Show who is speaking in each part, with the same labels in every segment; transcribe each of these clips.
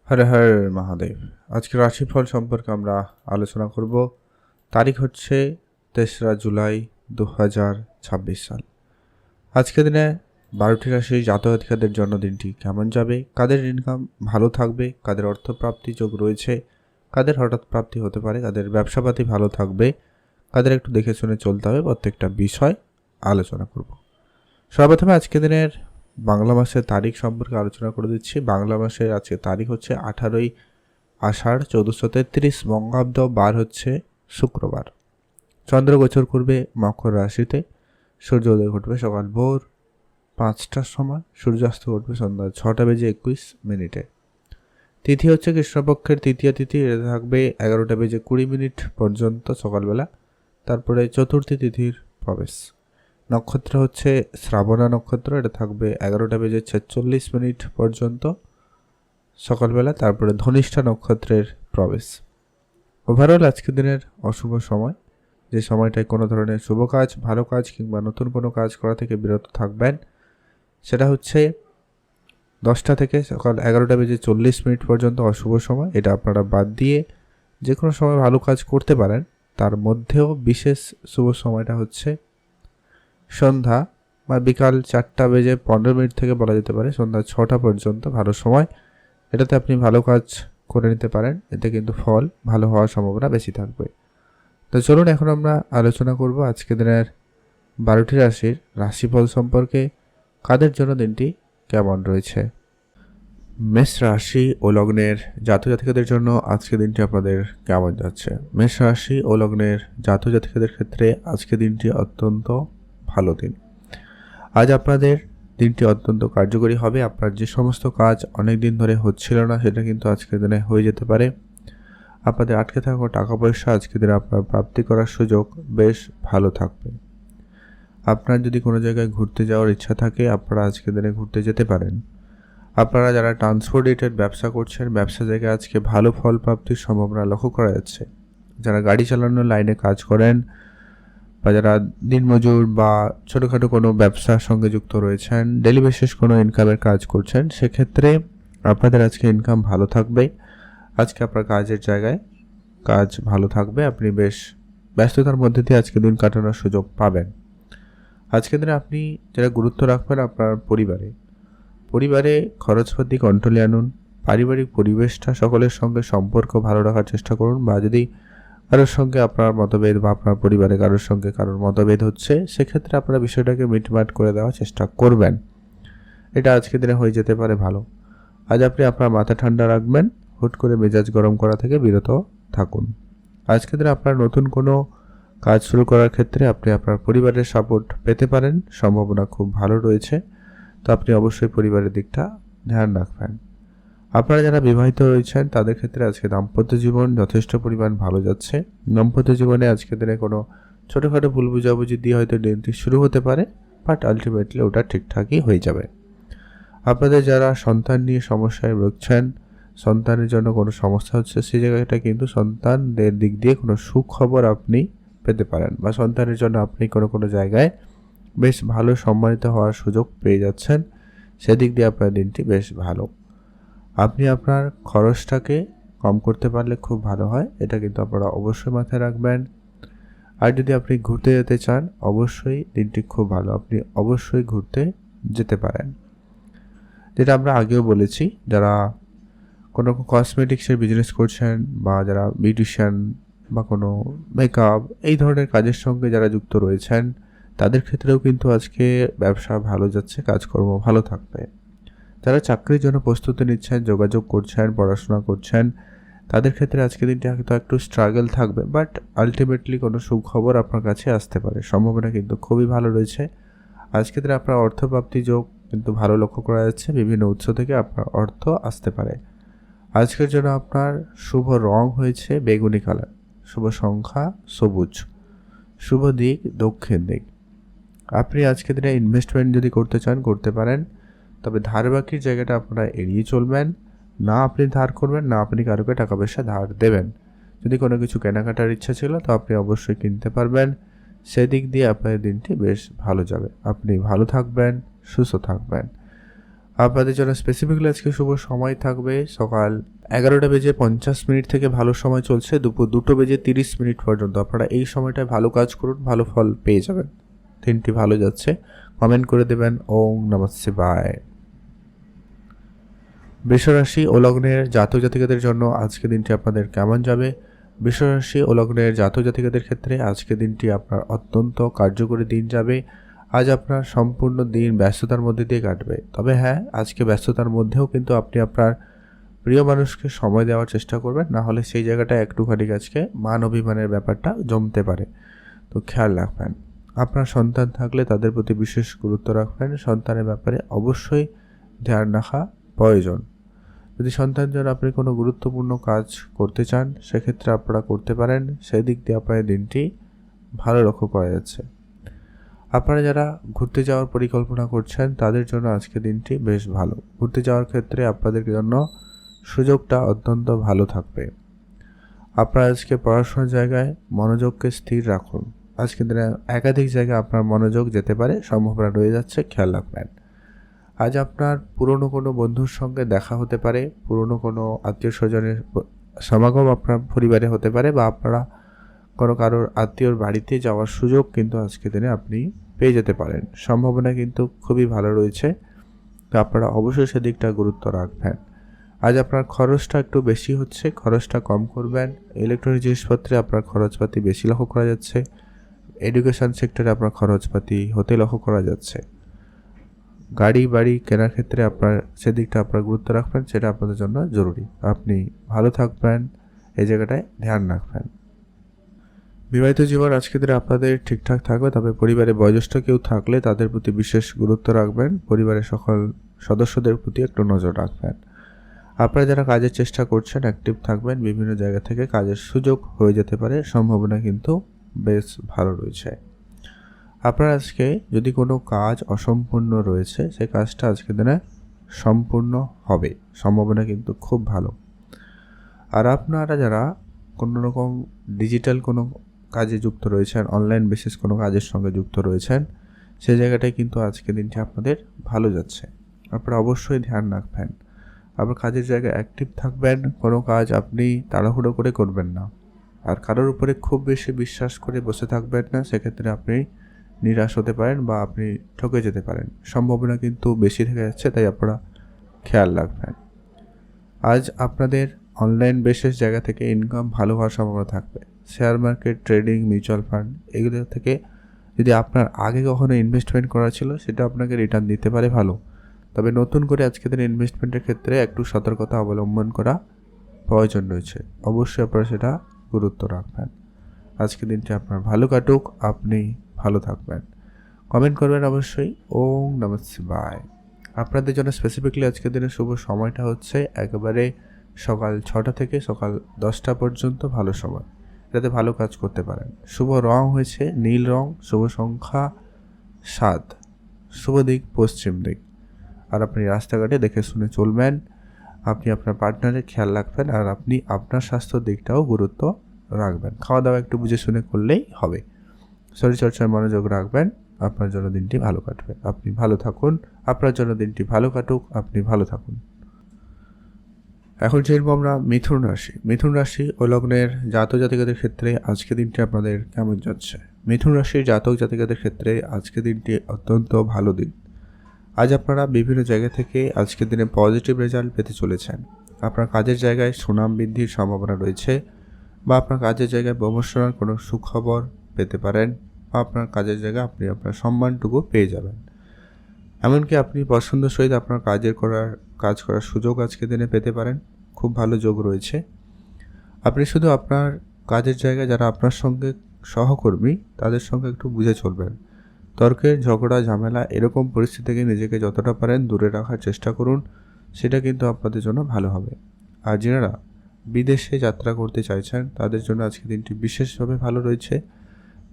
Speaker 1: হর হর মহাদেব। আজকের রাশিফল সম্পর্কে আমরা আলোচনা করব। তারিখ হচ্ছে 3রা জুলাই 2026 সাল। আজকের দিনে 12টি রাশি জাতক-জাতিকাদের জন্য দিনটি কেমন যাবে, কাদের ইনকাম ভালো থাকবে, কাদের অর্থপ্রাপ্তি যোগ রয়েছে, কাদের হঠাৎ প্রাপ্তি হতে পারে, কাদের ব্যবসাপাতি ভালো থাকবে, কাদের একটু দেখে শুনে চলতে হবে, প্রত্যেকটা বিষয় আলোচনা করব। সর্বপ্রথমে আজকের দিনের বাংলা মাসের তারিখ সম্পর্কে আলোচনা করে দিচ্ছি। বাংলা মাসের আজকে তারিখ হচ্ছে 18ই আষাঢ় 1433 বঙ্গাব্দ, বার হচ্ছে শুক্রবার। চন্দ্র গোচর করবে মকর রাশিতে। সূর্যোদয় ঘটবে সকাল ভোর 5টার সময়, সূর্যাস্ত ঘটবে সন্ধ্যা 6:21। তিথি হচ্ছে কৃষ্ণপক্ষের তৃতীয় তিথি, এটা থাকবে 11:20 পর্যন্ত সকালবেলা। তারপরে চতুর্থী তিথির প্রবেশ। নক্ষত্র হচ্ছে শ্রাবণা নক্ষত্র, এটা থাকবে 11:46 পর্যন্ত সকালবেলা। তারপরে ধনিষ্ঠা নক্ষত্রের প্রবেশ। ওভারঅল আজকের দিনের অশুভ সময়, যে সময়টায় কোনো ধরনের শুভ কাজ, ভালো কাজ কিংবা নতুন কোনো কাজ করা থেকে বিরত থাকবেন, সেটা হচ্ছে 10টা থেকে সকাল 11:40 পর্যন্ত অশুভ সময়। এটা আপনারা বাদ দিয়ে যে কোনো সময় ভালো কাজ করতে পারেন। তার মধ্যেও বিশেষ শুভ সময়টা হচ্ছে সন্ধ্যা বা বিকাল 4:15 থেকে বলা যেতে পারে সন্ধ্যা 6টা পর্যন্ত ভালো সময়। এটাতে আপনি ভালো কাজ করে নিতে পারেন, এতে কিন্তু ফল ভালো হওয়ার সম্ভাবনা বেশি থাকবে। তো চলুন এখন আমরা আলোচনা করব আজকের দিনের 12টি রাশির রাশিফল সম্পর্কে, কাদের জন্য দিনটি কেমন রয়েছে। মেষ রাশি ও লগ্নের জাতক জাতিকাদের জন্য আজকের দিনটি আপনাদের কেমন যাচ্ছে। মেষ রাশি ও লগ্নের জাতক জাতিকাদের ক্ষেত্রে আজকের দিনটি অত্যন্ত ভালো দিন। আজ আপনাদের দিনটি অত্যন্ত কার্যকরী হবে। আপনার যে সমস্ত কাজ অনেক দিন ধরে হচ্ছিল না, সেটা কিন্তু আজকের দিনে হয়ে যেতে পারে। আপনাদের আটকে থাকা টাকা পয়সা আজকের দিনে আপনার প্রাপ্তি করার সুযোগ বেশ ভালো থাকবে। আপনার যদি কোনো জায়গায় ঘুরতে যাওয়ার ইচ্ছা থাকে, আপনারা আজকের দিনে ঘুরতে যেতে পারেন। আপনারা যারা ট্রান্সপোর্ট রিলেটেড ব্যবসা করছেন, ব্যবসা জায়গায় আজকে ভালো ফল প্রাপ্তির সম্ভাবনা লক্ষ্য করা যাচ্ছে। যারা গাড়ি চালানোর লাইনে কাজ করেন বা যারা দিনমজুর বা ছোটোখাটো কোনো ব্যবসার সঙ্গে যুক্ত রয়েছেন, ডেলি বেসিস কোনো ইনকামের কাজ করছেন, সেক্ষেত্রে আপনাদের আজকে ইনকাম ভালো থাকবে। আজকে আপনার কাজের জায়গায় কাজ ভালো থাকবে, আপনি বেশ ব্যস্ততার মধ্যে দিয়ে আজকে দিন কাটানোর সুযোগ পাবেন। আজকের দিনে আপনি যারা গুরুত্ব রাখবেন আপনার পরিবারে খরচপাতি কন্ট্রোলে আনুন। পারিবারিক পরিবেশটা সকলের সঙ্গে সম্পর্ক ভালো রাখার চেষ্টা করুন। বা যদি কারোর সঙ্গে আপনার মতভেদ বা আপনার পরিবারে কারোর সঙ্গে কারোর মতভেদ হচ্ছে, সেক্ষেত্রে আপনারা বিষয়টাকে মিটমাট করে দেওয়ার চেষ্টা করবেন। এটা আজকের দিনে হয়ে যেতে পারে ভালো। আজ আপনি আপনার মাথা ঠান্ডা রাখবেন, হুট করে মেজাজ গরম করা থেকে বিরত থাকুন। আজকের দিনে আপনার নতুন কোনো কাজ শুরু করার ক্ষেত্রে আপনি আপনার পরিবারের সাপোর্ট পেতে পারেন, সম্ভাবনা খুব ভালো রয়েছে। তো আপনি অবশ্যই পরিবারের দিকটা ধ্যান রাখবেন। আপনারা যারা বিবাহিত রয়েছেন তাদের ক্ষেত্রে আজকে দাম্পত্য জীবন যথেষ্ট পরিমাণ ভালো যাচ্ছে। দাম্পত্য জীবনে আজকের দিনে কোনো ছোটোখাটো ভুল বুঝাবুঝি দিয়ে হয়তো দিনটি শুরু হতে পারে, বাট আলটিমেটলি ওটা ঠিকঠাকই হয়ে যাবে। আপনাদের যারা সন্তান নিয়ে সমস্যায় ভুগছেন, সন্তানের জন্য কোনো সমস্যা হচ্ছে, সেই জায়গাটা কিন্তু সন্তানদের দিক দিয়ে কোনো সুখবর আপনি পেতে পারেন, বা সন্তানের জন্য আপনি কোনো জায়গায় বেশ ভালো সম্মানিত হওয়ার সুযোগ পেয়ে যাচ্ছেন। সেদিক দিয়ে আপনার দিনটি বেশ ভালো। আপনি আপনার খরচটাকে কম করতে পারলে খুব ভালো হয়, এটা কিন্তু আপনারা অবশ্যই মাথায় রাখবেন। আর যদি আপনি ঘুরতে যেতে চান, অবশ্যই দিনটি খুব ভালো, আপনি অবশ্যই ঘুরতে যেতে পারেন। যেটা আমরা আগেও বলেছি, যারা কোনো কসমেটিক্সের বিজনেস করছেন বা যারা বিউটিশিয়ান বা কোনো মেকআপ এই ধরনের কাজের সঙ্গে যারা যুক্ত রয়েছেন, তাদের ক্ষেত্রেও কিন্তু আজকে ব্যবসা ভালো যাচ্ছে, কাজকর্ম ভালো থাকবে। যারা চাকরির জন্য প্রস্তুতি নিচ্ছেন, যোগাযোগ করছেন, পড়াশোনা করছেন, তাদের ক্ষেত্রে আজকে দিনটি হয়তো একটু স্ট্রাগল থাকবে, বাট আলটিমেটলি কোনো সুখবর আপনার কাছে আসতে পারে, সম্ভাবনা কিন্তু খুবই ভালো রয়েছে। আজকের দিনে আপনার অর্থপ্রাপ্তি যোগ কিন্তু ভালো লক্ষ্য করা যাচ্ছে, বিভিন্ন উৎস থেকে আপনার অর্থ আসতে পারে। আজকের জন্য আপনার শুভ রং হয়েছে বেগুনি কালার, শুভ সংখ্যা সবুজ, শুভ দিক দক্ষিণ দিক। আপনি আজকের দিনে ইনভেস্টমেন্ট যদি করতে চান করতে পারেন, তবে ধার বাকির জায়গাটা আপনারা এড়িয়ে চলবেন। না আপনি ধার করবেন, না আপনি কারোকে টাকা পয়সা ধার দেবেন। যদি কোনো কিছু কেনাকাটার ইচ্ছা ছিল তো আপনি অবশ্যই কিনতে পারবেন। সেদিক দিয়ে আপনার দিনটি বেশ ভালো যাবে, আপনি ভালো থাকবেন, সুস্থ থাকবেন। আপনাদের জন্য স্পেসিফিক্যালি আজকে শুভ সময় থাকবে সকাল 11:50 থেকে ভালো সময় চলছে দুপুর 2:30 পর্যন্ত। আপনারা এই সময়টায় ভালো কাজ করুন, ভালো ফল পেয়ে যাবেন। দিনটি ভালো যাচ্ছে। কমেন্ট করে দেবেন ওম নমঃ শিবায়। বৃষরাশি ও লগ্নের জাতক জাতিকাদের জন্য আজকে দিনটি আপনাদের কেমন যাবে? বৃষরাশি ও লগ্নের জাতক জাতিকাদের ক্ষেত্রে আজকে দিনটি আপনার অত্যন্ত কার্যকরী দিন যাবে। আজ আপনার সম্পূর্ণ দিন ব্যস্ততার মধ্যে দিয়ে কাটবে। তবে হ্যাঁ, আজকে ব্যস্ততার মধ্যেও কিন্তু আপনি আপনার প্রিয় মানুষকে সময় দেওয়ার চেষ্টা করবেন, না হলে সেই জায়গাটা একটুখানি আজকে মান অভিমানের ব্যাপারটা জমতে পারে। তো খেয়াল রাখবেন। আপনার সন্তান থাকলে তাদের প্রতি বিশেষ গুরুত্ব রাখবেন। সন্তানের ব্যাপারে অবশ্যই ধ্যান রাখা প্রয়োজন। যদি সন্তান জন্য আপনি কোনো গুরুত্বপূর্ণ কাজ করতে চান, সেক্ষেত্রে আপনারা করতে পারেন। সেই দিক দিয়ে আপনার দিনটি ভালো লক্ষ্য করা যাচ্ছে। আপনারা যারা ঘুরতে যাওয়ার পরিকল্পনা করছেন, তাদের জন্য আজকে দিনটি বেশ ভালো। ঘুরতে যাওয়ার ক্ষেত্রে আপনাদের জন্য সুযোগটা অত্যন্ত ভালো থাকবে। আপনারা আজকে পড়াশোনার জায়গায় মনোযোগকে স্থির রাখুন। আজকে দিনে একাধিক জায়গায় আপনার মনোযোগ যেতে পারে, সম্ভাবনা রয়ে যাচ্ছে, খেয়াল রাখবেন। আজ আপনার পুরনো কোনো বন্ধুর সঙ্গে দেখা হতে পারে, পুরনো কোনো আত্মীয় স্বজনের সমাগম আপনার পরিবারে হতে পারে, বা আপনারা কোনো কারোর আত্মীয়র বাড়িতে যাওয়ার সুযোগ কিন্তু আজকে দিনে আপনি পেয়ে যেতে পারেন। সম্ভাবনা কিন্তু খুবই ভালো রয়েছে। তো আপনারা অবশ্যই সেদিকটা গুরুত্ব রাখবেন। আজ আপনার খরচটা একটু বেশি হচ্ছে, খরচটা কম করবেন। ইলেকট্রনিক জিনিসপত্রে আপনার খরচপাতি বেশি লক্ষ্য করা যাচ্ছে। এডুকেশন সেক্টরে আপনার খরচপাতি হতে লক্ষ্য করা যাচ্ছে। গাড়ি বাড়ি কেনার ক্ষেত্রে আপনার সেদিকটা আপনার গুরুত্ব রাখবেন, সেটা আপনাদের জন্য জরুরি। আপনি ভালো থাকবেন, এই জায়গাটায় ধ্যান রাখবেন। বিবাহিত জীবন আজকে দিনে আপনাদের ঠিকঠাক থাকবে, তবে পরিবারে বয়োজ্যেষ্ঠ কেউ থাকলে তাদের প্রতি বিশেষ গুরুত্ব রাখবেন। পরিবারের সকল সদস্যদের প্রতি একটু নজর রাখবেন। আপনারা যারা কাজের চেষ্টা করছেন, অ্যাক্টিভ থাকবেন। বিভিন্ন জায়গা থেকে কাজের সুযোগ হয়ে যেতে পারে, সম্ভাবনা কিন্তু বেশ ভালো রয়েছে। আপনার আজকে যদি কোনো কাজ অসম্পূর্ণ রয়েছে, সেই কাজটা আজকে দিনে সম্পূর্ণ হবে, সম্ভাবনা কিন্তু খুব ভালো। আর আপনারা যারা কোনো রকম ডিজিটাল কোনো কাজে যুক্ত রয়েছেন, অনলাইন বেসিস কোনো কাজের সঙ্গে যুক্ত রয়েছেন, সেই জায়গাটায় কিন্তু আজকে দিনটি আপনাদের ভালো যাচ্ছে। আপনারা অবশ্যই ধ্যান রাখবেন। আপনার কাজের জায়গায় অ্যাক্টিভ থাকবেন। কোনো কাজ আপনি তাড়াহুড়ো করে করবেন না, আর কারোর উপরে খুব বেশি বিশ্বাস করে বসে থাকবেন না। সেক্ষেত্রে আপনি নিরাশ হতে পারেন বা আপনি ঠকে যেতে পারেন। সম্ভাবনা কিন্তু বেশি থেকে যাচ্ছে, তাই আপনারা খেয়াল রাখবেন। আজ আপনাদের অনলাইন বেসিস জায়গা থেকে ইনকাম ভালো হওয়ার সম্ভাবনা থাকবে। Share market, trading, mutual fund, এগুলো থেকে যদি আপনার আগে কখনো ইনভেস্টমেন্ট করা ছিল, সেটা আপনাকে রিটার্ন দিতে পারে ভালো। তবে নতুন করে আজকে দিন ইনভেস্টমেন্টের ক্ষেত্রে একটু সতর্কতা অবলম্বন করা প্রয়োজন রয়েছে। অবশ্যই আপনারা সেটা গুরুত্ব রাখবেন। আজকে দিনটি আপনার ভালো কাটুক, আপনি ভালো থাকবেন। কমেন্ট করবেন অবশ্যই ওম নমঃ শিবায়। আপনাদের জন্য স্পেসিফিকলি আজকের দিনের শুভ সময়টা হচ্ছে একেবারে সকাল 6টা থেকে সকাল 10টা পর্যন্ত ভালো সময়। এটাতে ভালো কাজ করতে পারেন। শুভ রং হয়েছে নীল রং, শুভ সংখ্যা 7, শুভ দিক পশ্চিম দিক। আর আপনি রাস্তাঘাটে দেখে শুনে চলবেন। আপনি আপনার পার্টনারের খেয়াল রাখবেন, আর আপনি আপনার স্বাস্থ্যের দিকটাও গুরুত্ব রাখবেন। খাওয়া দাওয়া একটু বুঝে শুনে করলেই হবে। শরীরচর্চায় মনোযোগ রাখবেন, আপনার জন্য দিনটি ভালো কাটবে। আপনি ভালো থাকুন, আপনার জন্য দিনটি ভালো কাটুক, আপনি ভালো থাকুন। এখন জানবো আমরা মিথুন রাশি। মিথুন রাশি ও লগ্নের জাতক জাতিকাদের ক্ষেত্রে আজকে দিনটি আপনাদের কেমন যাচ্ছে? মিথুন রাশির জাতক জাতিকাদের ক্ষেত্রে আজকে দিনটি অত্যন্ত ভালো দিন। আজ আপনারা বিভিন্ন জায়গা থেকে আজকের দিনে পজিটিভ রেজাল্ট পেতে চলেছেন। আপনার কাজের জায়গায় সুনাম বৃদ্ধির সম্ভাবনা রয়েছে, বা আপনার কাজের জায়গায় প্রমোশনের কোনো সুখবর পেতে পারেন, বা আপনার কাজের জায়গায় আপনি আপনার সম্মানটুকু পেয়ে যাবেন। এমনকি আপনি পছন্দ সহিত আপনার কাজ করার সুযোগ আজকে দিনে পেতে পারেন। খুব ভালো যোগ রয়েছে। আপনি শুধু আপনার কাজের জায়গায় যারা আপনার সঙ্গে সহকর্মী, তাদের সঙ্গে একটু বুঝে চলবেন। তর্কের, ঝগড়া, ঝামেলা এরকম পরিস্থিতি থেকে নিজেকে যতটা পারেন দূরে রাখার চেষ্টা করুন। সেটা কিন্তু আপনাদের জন্য ভালো হবে। আর যারা বিদেশে যাত্রা করতে চাইছেন, তাদের জন্য আজকে দিনটি বিশেষভাবে ভালো রয়েছে।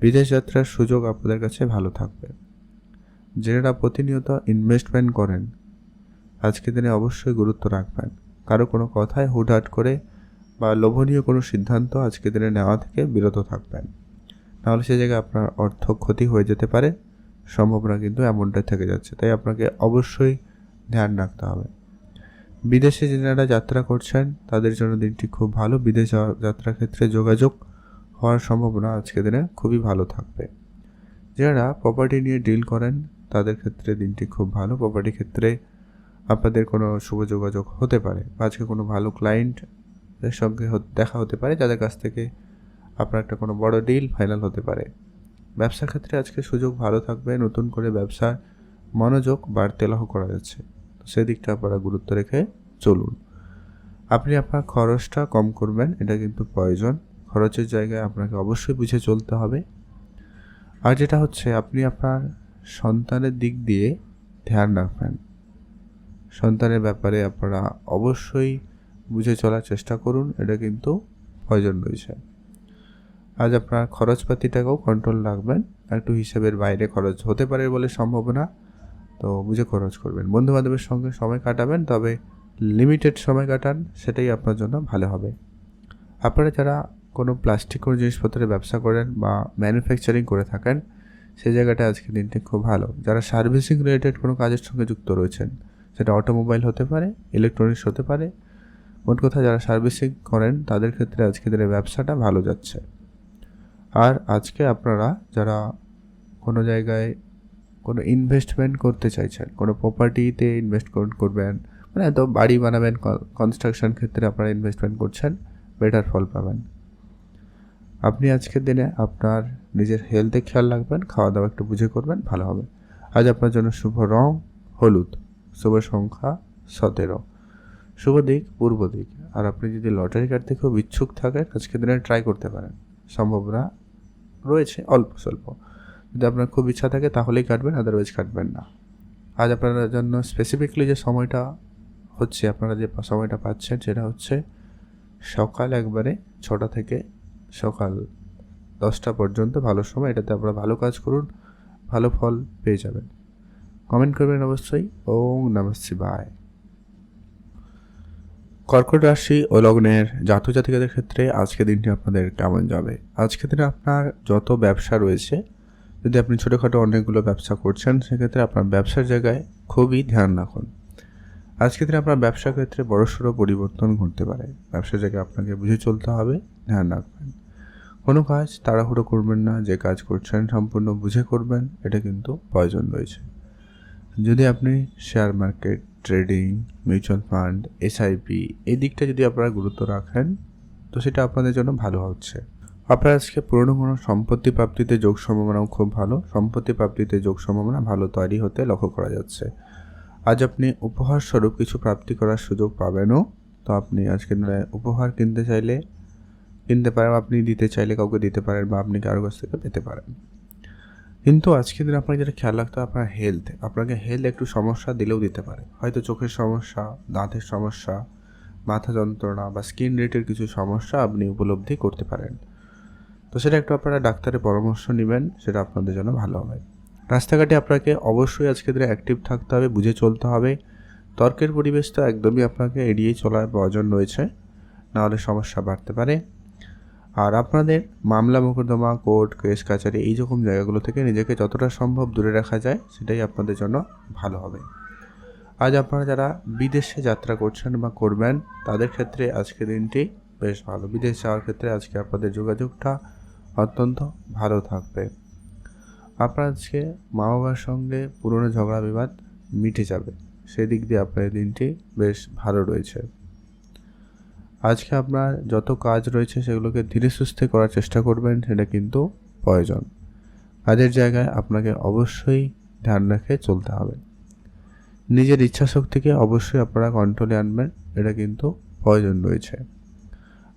Speaker 1: বিদেশ যাত্রার সুযোগ আপনাদের কাছে ভালো থাকবে। যারা প্রতিনিয়ত ইনভেস্টমেন্ট করেন, আজকে দিনে অবশ্যই গুরুত্ব রাখবেন। কারো কোনো কথায় হুটহাট করে বা লোভনীয় কোনো সিদ্ধান্ত আজকে দিনে নেওয়া থেকে বিরত থাকবেন, নাহলে সে জায়গায় আপনার অর্থ ক্ষতি হয়ে যেতে পারে। সম্ভাবনা কিন্তু এমনটাই থেকে যাচ্ছে, তাই আপনাকে অবশ্যই ধ্যান রাখতে হবে। বিদেশে যারা যাত্রা করছেন তাদের জন্য দিনটি খুব ভালো। বিদেশ যাত্রার ক্ষেত্রে যোগাযোগ হওয়ার সম্ভাবনা আজকের দিনে খুবই ভালো থাকবে। যারা প্রপার্টি নিয়ে ডিল করেন তাদের ক্ষেত্রে দিনটি খুব ভালো। প্রপার্টি ক্ষেত্রে আপনাদের কোনো শুভ যোগাযোগ হতে পারে, আজকে কোনো ভালো ক্লায়েন্টের সঙ্গে দেখা হতে পারে, যাদের কাছ থেকে আপনার একটা কোনো বড় ডিল ফাইনাল হতে পারে। ব্যবসার ক্ষেত্রে আজকে সুযোগ ভালো থাকবে, নতুন করে ব্যবসার মনোযোগ বাড়তে লক্ষ্য করা যাচ্ছে। তো সেদিকটা আপনারা গুরুত্ব রেখে চলুন। আপনি আপনার খরচটা কম করবেন, এটা কিন্তু প্রয়োজন। খরচের জায়গায় আপনাকে অবশ্যই বুঝে চলতে হবে। আর যেটা হচ্ছে, আপনি আপনার সন্তানের দিক দিয়ে ধ্যান রাখবেন। সন্তানের ব্যাপারে আপনারা অবশ্যই বুঝে চলার চেষ্টা করুন, এটা কিন্তু প্রয়োজন রয়েছে। আজ আপনার খরচপাতিটাকেও কন্ট্রোল রাখবেন, একটু হিসেবের বাইরে খরচ হতে পারে বলে সম্ভাবনা, তো বুঝে খরচ করবেন। বন্ধুবান্ধবের সঙ্গে সময় কাটাবেন, তবে লিমিটেড সময় কাটান, সেটাই আপনার জন্য ভালো হবে। আপনারা যারা কোনো প্লাস্টিকের জিনিসপত্রের ব্যবসা করেন বা ম্যানুফ্যাকচারিং করে থাকেন, সেই জায়গাটা আজকের দিনটি খুব ভালো। যারা সার্ভিসিং রিলেটেড কোনো কাজের সঙ্গে যুক্ত রয়েছেন, সেটা অটোমোবাইল হতে পারে, ইলেকট্রনিক্স হতে পারে, মোট কথা যারা সার্ভিসিং করেন তাদের ক্ষেত্রে আজকের দিনের ব্যবসাটা ভালো যাচ্ছে। আর আজকে আপনারা যারা কোনো জায়গায় কোনো ইনভেস্টমেন্ট করতে চাইছেন, কোনো প্রপার্টিতে ইনভেস্টমেন্ট করবেন, মানে তো বাড়ি বানাবেন, কনস্ট্রাকশন ক্ষেত্রে আপনারা ইনভেস্টমেন্ট করছেন, বেটার ফল পাবেন। আপনি আজকের দিনে আপনার নিজের হেলথে খেয়াল রাখবেন, খাওয়া দাওয়া একটু বুঝে করবেন, ভালো হবে। আজ আপনার জন্য শুভ রং হলুদ, শুভ সংখ্যা 17, শুভ দিক পূর্ব দিক। আর আপনি যদি লটারি কাটতে খুব ইচ্ছুক থাকেন, আজকের দিনে ট্রাই করতে পারেন, সম্ভাবনা রয়েছে অল্প স্বল্প। যদি আপনার খুব ইচ্ছা থাকে তাহলেই কাটবেন, আদারওয়াইজ কাটবেন না। আজ আপনার জন্য স্পেসিফিকলি যে সময়টা হচ্ছে, আপনারা যে সময়টা পাচ্ছেন, সেটা হচ্ছে সকাল একবারে 6টা থেকে সকাল 10টা পর্যন্ত ভালো সময়। এটাতে আপনারা ভালো কাজ করুন, ভালো ফল পেয়ে যাবেন। কমেন্ট করবেন অবশ্যই। ওম নমঃ শিবায়। কর্কট রাশি ও লগ্নের জাতক-জাতিকাদের ক্ষেত্রে আজকের দিনটি আপনাদের কেমন যাবে? আজকের দিনে আপনার যত ব্যবসা রয়েছে, যদি আপনি ছোটোখাটো অনেকগুলো ব্যবসা করছেন, সেক্ষেত্রে আপনার ব্যবসার জায়গায় খুবই ধ্যান রাখুন। আজকের দিনে আপনার ব্যবসার ক্ষেত্রে বড়সড় পরিবর্তন ঘটতে পারে। ব্যবসার জায়গায় আপনাকে বুঝে চলতে হবে, ধ্যান রাখবেন। কোনো কাজ তাড়াহুড়ো করবেন না, যে কাজ করছেন সম্পূর্ণ বুঝে করবেন, এটা কিন্তু প্রয়োজন রয়েছে। যদি আপনি share market, trading, mutual fund, SIP এই দিকটা যদি আপনারা গুরুত্ব রাখেন, তো সেটা আপনাদের জন্য ভালো হচ্ছে। আপনার আজকে পুরনো কোনো সম্পত্তি প্রাপ্তিতে যোগ সম্ভাবনাও খুব ভালো। সম্পত্তি প্রাপ্তিতে যোগ সম্ভাবনা ভালো তৈরি হতে লক্ষ্য করা যাচ্ছে। আজ আপনি উপহার স্বরূপ কিছু প্রাপ্তি করার সুযোগ পাবেনও। তো আপনি আজকে উপহার কিনতে চাইলে কিনতে পারেন, আপনি দিতে চাইলে কাউকে দিতে পারেন, বা আপনি কারোর কাছ থেকে পেতে পারেন। কিন্তু আজকের দিন আপনাকে যেটা খেয়াল রাখতে হবে, আপনার হেলথ। আপনাকে হেলথ একটু সমস্যা দিলেও দিতে পারে, হয়তো চোখের সমস্যা, দাঁতের সমস্যা, মাথা যন্ত্রণা বা স্কিন রিলেটেড কিছু সমস্যা আপনি উপলব্ধি করতে পারেন। তো সেটা একটু আপনারা ডাক্তারের পরামর্শ নেবেন, সেটা আপনাদের জন্য ভালো হবে। রাস্তাঘাটে আপনাকে অবশ্যই আজকের দিনে অ্যাক্টিভ থাকতে হবে, বুঝে চলতে হবে। তর্কের পরিবেশটা একদমই আপনাকে এড়িয়ে চলার প্রয়োজন রয়েছে, নাহলে সমস্যা বাড়তে পারে। আর আপনাদের মামলা মোকদ্দমা, কোর্ট কেস কাছারি এই রকম জায়গাগুলো থেকে নিজেকে যতটা সম্ভব দূরে রাখা যায়, সেটাই আপনাদের জন্য ভালো হবে। আজ আপনারা যারা বিদেশে যাত্রা করছেন বা করবেন, তাদের ক্ষেত্রে আজকের দিনটি বেশ ভালো। বিদেশ যাওয়ার ক্ষেত্রে আজকে আপনাদের যোগাযোগটা অত্যন্ত ভালো থাকবে। আপনার আজকে মা বাবার সঙ্গে পুরনো ঝগড়া বিবাদ মিটে যাবে, সেদিক দিয়ে আপনার দিনটি বেশ ভালো রয়েছে। আজকে আপনার যত কাজ রয়েছে সেগুলোকে ধীরে সুস্থে করার চেষ্টা করবেন, সেটা কিন্তু প্রয়োজন। কাজের জায়গায় আপনাকে অবশ্যই ধ্যান রেখে চলতে হবে। নিজের ইচ্ছাশক্তিকে অবশ্যই আপনারা কন্ট্রোলে আনবেন, এটা কিন্তু প্রয়োজন রয়েছে।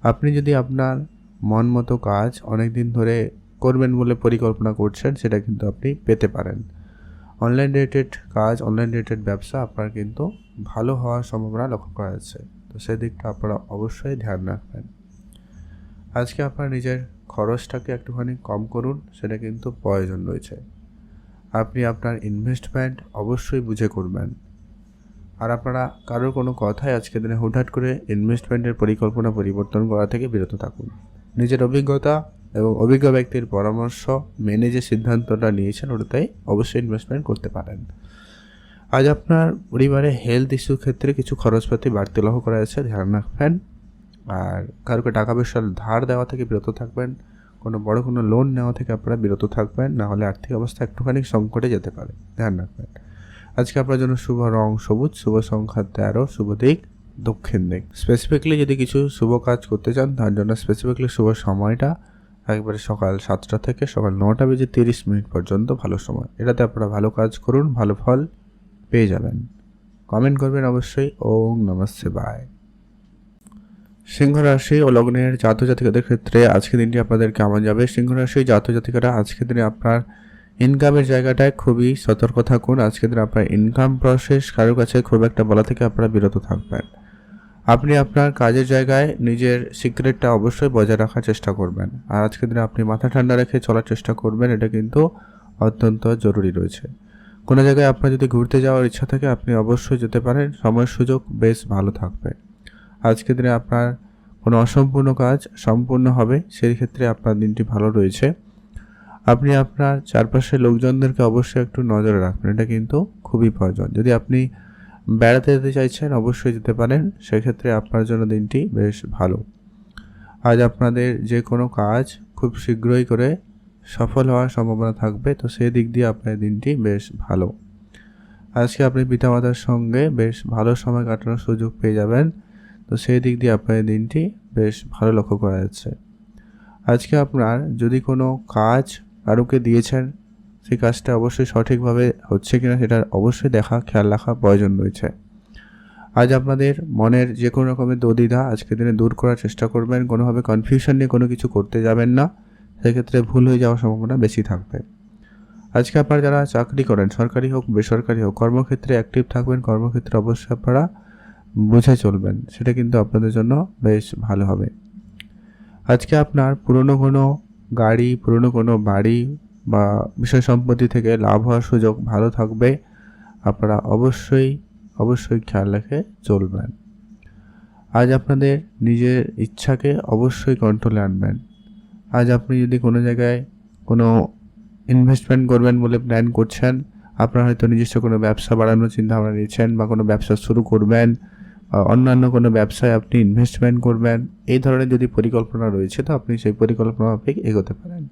Speaker 1: আপনি যদি আপনার মন মতো কাজ অনেক দিন ধরে করবেন বলে পরিকল্পনা করছেন, সেটা কিন্তু আপনি পেতে পারেন। অনলাইন রিলেটেড কাজ, অনলাইন রিলেটেড ব্যবসা আপনার কিন্তু ভালো হওয়ার সম্ভাবনা লক্ষ্য করা যাচ্ছে। তো সেদিকটা আপনারা অবশ্যই ধ্যান রাখবেন। আজকে আপনার নিজের খরচটাকে একটুখানি কম করুন, সেটা কিন্তু প্রয়োজন রয়েছে। আপনি আপনার ইনভেস্টমেন্ট অবশ্যই বুঝে করবেন। আর আপনারা কারোর কোনো কথায় আজকের দিনে হুটহাট করে ইনভেস্টমেন্টের পরিকল্পনা পরিবর্তন করা থেকে বিরত থাকুন। নিজের অভিজ্ঞতা এবং অভিজ্ঞ ব্যক্তির পরামর্শ মেনে যে সিদ্ধান্তটা নিয়েছেন, ওটাতেই অবশ্যই ইনভেস্টমেন্ট করতে পারেন। আজ আপনার পরিবারে হেলথ ইস্যুর ক্ষেত্রে কিছু খরচপাতি বাড়তি লক্ষ্য করা যাচ্ছে, ধ্যান রাখবেন। আর কারোকে টাকা পয়সা ধার দেওয়া থেকে বিরত থাকবেন। কোনো লোন নেওয়া থেকে আপনারা বিরত থাকবেন, না হলে আর্থিক অবস্থা একটুখানি সংকটে যেতে পারে, ধ্যান রাখবেন। আজকে আপনার জন্য শুভ রং সবুজ, শুভ সংখ্যা 13, শুভ দিক দক্ষিণ দিক। স্পেসিফিকলি যদি কিছু শুভ কাজ করতে চান তার জন্য স্পেসিফিকলি শুভ সময়টা একবারে সকাল 7টা থেকে সকাল 9:30 পর্যন্ত ভালো সময়। এটাতে আপনারা ভালো কাজ করুন, ভালো ফল পেয়ে যাবেন। কমেন্ট করবেন অবশ্যই। ওম নমঃ শিবায়। সিংহ রাশি ও লগ্নের জাতক জাতিকাদের ক্ষেত্রে আজকের দিনটি আপনাদের কেমন যাবে? সিংহ রাশি জাতক জাতিকারা আজকের দিনে আপনার ইনকামের জায়গাটায় খুবই সতর্ক থাকুন। আজকের দিনে আপনার ইনকাম প্রসেস কারোর কাছে খুব একটা বলা থেকে আপনারা বিরত থাকবেন। আপনি আপনার কাজের জায়গায় নিজের সিক্রেটটা অবশ্যই বজায় রাখার চেষ্টা করবেন। আর আজকের দিনে আপনি মাথা ঠান্ডা রেখে চলার চেষ্টা করবেন, এটা কিন্তু অত্যন্ত জরুরি রয়েছে। কোনো জায়গায় আপনার যদি ঘুরতে যাওয়ার ইচ্ছা থাকে আপনি অবশ্যই যেতে পারেন, সময় সুযোগ বেশ ভালো থাকবে। আজকের দিনে আপনার কোনো অসম্পূর্ণ কাজ সম্পূর্ণ হবে, সেই ক্ষেত্রে আপনার দিনটি ভালো রয়েছে। আপনি আপনার চারপাশের লোকজনদেরকে অবশ্যই একটু নজরে রাখবেন, এটা কিন্তু খুবই প্রয়োজন। যদি আপনি বেড়াতে যেতে চাইছেন অবশ্যই যেতে পারেন, সেক্ষেত্রে আপনার জন্য দিনটি বেশ ভালো। আজ আপনাদের যে কোনো কাজ খুব শীঘ্রই করে সফল হওয়ার সম্ভাবনা থাকবে, তো সেই দিক দিয়ে আপনার দিনটি বেশ ভালো। আজকে আপনি পিতামাতার সঙ্গে বেশ ভালো সময় কাটানোর সুযোগ পেয়ে যাবেন, তো সেই দিক দিয়ে আপনার দিনটি বেশ ভালো লক্ষ্য করা যাচ্ছে। আজকে আপনার যদি কোনো কাজ কারোকে দিয়েছেন সেই কাজটা অবশ্যই সঠিকভাবে হচ্ছে কিনা সেটা অবশ্যই খেয়াল রাখা প্রয়োজন রয়েছে। আজ আপনাদের মনের যে কোনো রকমের দ্বিধা আজকের দিনে দূর করার চেষ্টা করবেন। কোনোভাবে কনফিউশন নিয়ে কোনো কিছু করতে যাবেন না, সেক্ষেত্রে ভুল হয়ে যাওয়ার সম্ভাবনা বেশি থাকবে। আজকে আপনারা যারা চাকরি করেন, সরকারি হোক বেসরকারি হোক, কর্মক্ষেত্রে অ্যাক্টিভ থাকবেন। কর্মক্ষেত্রে অবশ্যই আপনারা বুঝে চলবেন, সেটা কিন্তু আপনাদের জন্য বেশ ভালো হবে। আজকে আপনার পুরনো কোনো গাড়ি, পুরনো কোনো বাড়ি বা বিষয় সম্পত্তি থেকে লাভ হওয়ার সুযোগ ভালো থাকবে। আপনারা অবশ্যই খেয়াল রেখে চলবেন। আজ আপনাদের নিজের ইচ্ছাকে অবশ্যই কন্ট্রোলে আনবেন। আজ আপনি যদি কোনো জায়গায় কোনো ইনভেস্টমেন্ট করবেন বলে প্ল্যান করছেন, আপনার হয়তো নিজস্ব কোনো ব্যবসা বাড়ানোর চিন্তাভাবনা নিচ্ছেন বা কোনো ব্যবসা শুরু করবেন, অন্যান্য কোনো ব্যবসায় আপনি ইনভেস্টমেন্ট করবেন, এই ধরনের যদি পরিকল্পনা রয়েছে তো আপনি সেই পরিকল্পনা মাফিক এগোতে পারেন।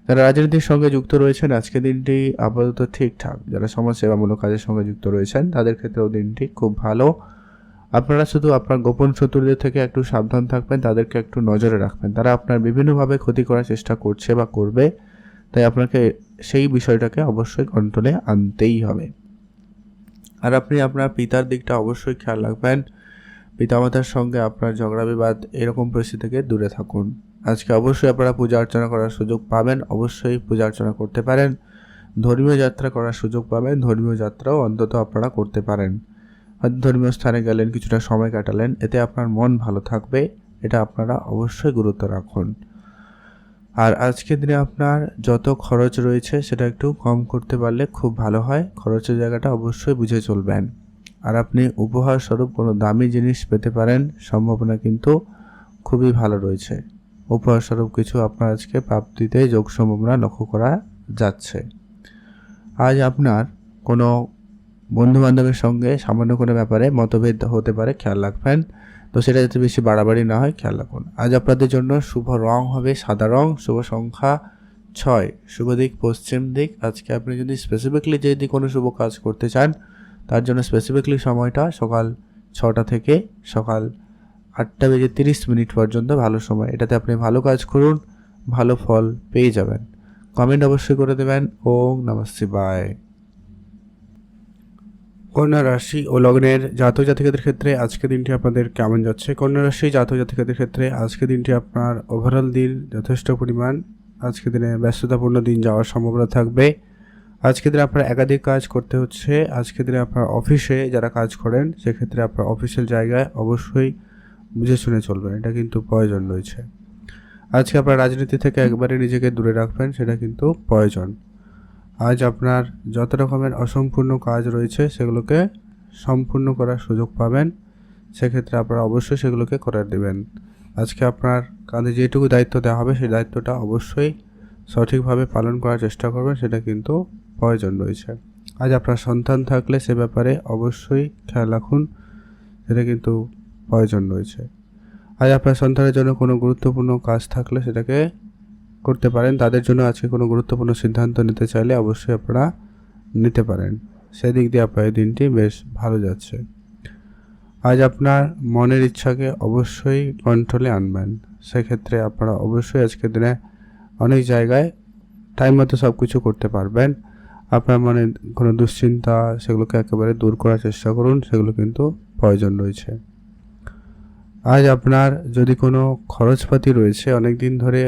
Speaker 1: যারা রাজনীতির সঙ্গে যুক্ত রয়েছেন আজকের দিনটি আপাতত ঠিকঠাক। যারা সমাজসেবামূলক কাজের সঙ্গে যুক্ত রয়েছেন তাদের ক্ষেত্রেও দিনটি খুব ভালো। আপনারা শুধু আপনার গোপন শত্রুদের থেকে একটু সাবধান থাকবেন, তাদেরকে একটু নজরে রাখবেন। তারা আপনার বিভিন্নভাবে ক্ষতি করার চেষ্টা করছে বা করবে, তাই আপনাকে সেই বিষয়টাকে অবশ্যই কন্ট্রোলে আনতেই হবে। আর আপনি আপনার পিতার দিকটা অবশ্যই খেয়াল রাখবেন। পিতামাতার সঙ্গে আপনার ঝগড়া বিবাদ এরকম পরিস্থিতি থেকে দূরে থাকুন। আজকে অবশ্যই আপনারা পূজা অর্চনা করার সুযোগ পাবেন, অবশ্যই পূজা অর্চনা করতে পারেন। ধর্মীয় যাত্রা করার সুযোগ পাবেন, ধর্মীয় যাত্রাও অন্তত আপনারা করতে পারেন। হয়তো ধর্মীয় স্থানে গেলেন, কিছুটা সময় কাটালেন, এতে আপনার মন ভালো থাকবে, এটা আপনারা অবশ্যই গুরুত্ব রাখুন। আর আজকের দিনে আপনার যত খরচ রয়েছে সেটা একটু কম করতে পারলে খুব ভালো হয়। খরচের জায়গাটা অবশ্যই বুঝে চলবেন। আর আপনি উপহার স্বরূপ কোনো দামি জিনিস পেতে পারেন, সম্ভাবনা কিন্তু খুবই ভালো রয়েছে। উপহার স্বরূপ কিছু আপনার আজকে প্রাপ্তিতে যোগ সম্ভাবনা লক্ষ্য করা যাচ্ছে। আজ আপনার কোনো বন্ধুবান্ধবের সঙ্গে সামান্য কোনো ব্যাপারে মতভেদ হতে পারে, খেয়াল রাখবেন, তো সেটা যাতে বেশি বাড়াবাড়ি না হয় খেয়াল রাখুন। আজ আপনাদের জন্য শুভ রং হবে সাদা রং, শুভ সংখ্যা 6, শুভ দিক পশ্চিম দিক। আজকে আপনি যদি স্পেসিফিকলি যদি কোনো শুভ কাজ করতে চান তার জন্য স্পেসিফিকলি সময়টা সকাল 6টা থেকে সকাল 8:30 পর্যন্ত ভালো সময়। এটাতে আপনি ভালো কাজ করুন, ভালো ফল পেয়ে যাবেন। কমেন্ট অবশ্যই করে দেবেন। ওম নমঃ শিবায়। কন্যা রাশি ও লগ্নের জাতক জাতিকাদের ক্ষেত্রে আজকে দিনটি আপনাদের কেমন যাচ্ছে? কন্যা রাশি জাতক জাতিকাদের ক্ষেত্রে আজকে দিনটি আপনার ওভারঅল দিন যথেষ্ট পরিমাণ আজকে দিনে ব্যস্ততাপূর্ণ দিন যাওয়ার সম্ভাবনা থাকবে। আজকে দিনে আপনার একাধিক কাজ করতে হচ্ছে। আজকে দিনে আপনার অফিসে যারা কাজ করেন সেক্ষেত্রে আপনার অফিসিয়াল জায়গায় অবশ্যই বুঝে শুনে চলবেন, এটা কিন্তু প্রয়োজন রয়েছে। আজকে আপনার রাজনীতি থেকে একবারে নিজেকে দূরে রাখবেন, সেটা কিন্তু প্রয়োজন। আজ আপনার যত রকমের অসম্পূর্ণ কাজ রয়েছে সেগুলোকে সম্পূর্ণ করার সুযোগ পাবেন, সেক্ষেত্রে আপনারা অবশ্যই সেগুলোকে করে দেবেন। আজকে আপনার কাঁধে যেটুকু দায়িত্ব দেওয়া হবে সেই দায়িত্বটা অবশ্যই সঠিকভাবে পালন করার চেষ্টা করবেন, সেটা কিন্তু প্রয়োজন রয়েছে। আজ আপনার সন্তান থাকলে সে ব্যাপারে অবশ্যই খেয়াল রাখুন, সেটা কিন্তু প্রয়োজন রয়েছে। আজ আপনার সন্তানের জন্য কোনো গুরুত্বপূর্ণ কাজ থাকলে সেটাকে করতে পারেন। তাদের জন্য আজকে কোনো গুরুত্বপূর্ণ সিদ্ধান্ত নিতে চাইলে অবশ্যই আপনারা নিতে পারেন। সেদিক দিয়ে আপনার এই দিনটি বেশ ভালো যাচ্ছে। আজ আপনার মনের ইচ্ছাকে অবশ্যই কন্ট্রোলে আনবেন। সেক্ষেত্রে আপনারা অবশ্যই আজকের দিনে অনেক জায়গায় টাইম মতো সব কিছু করতে পারবেন। আপনার মনে কোনো দুশ্চিন্তা সেগুলোকে একেবারে দূর করার চেষ্টা করুন, সেগুলো কিন্তু প্রয়োজন রয়েছে। আজ আপনার যদি কোনো খরচপাতি রয়েছে অনেক দিন ধরে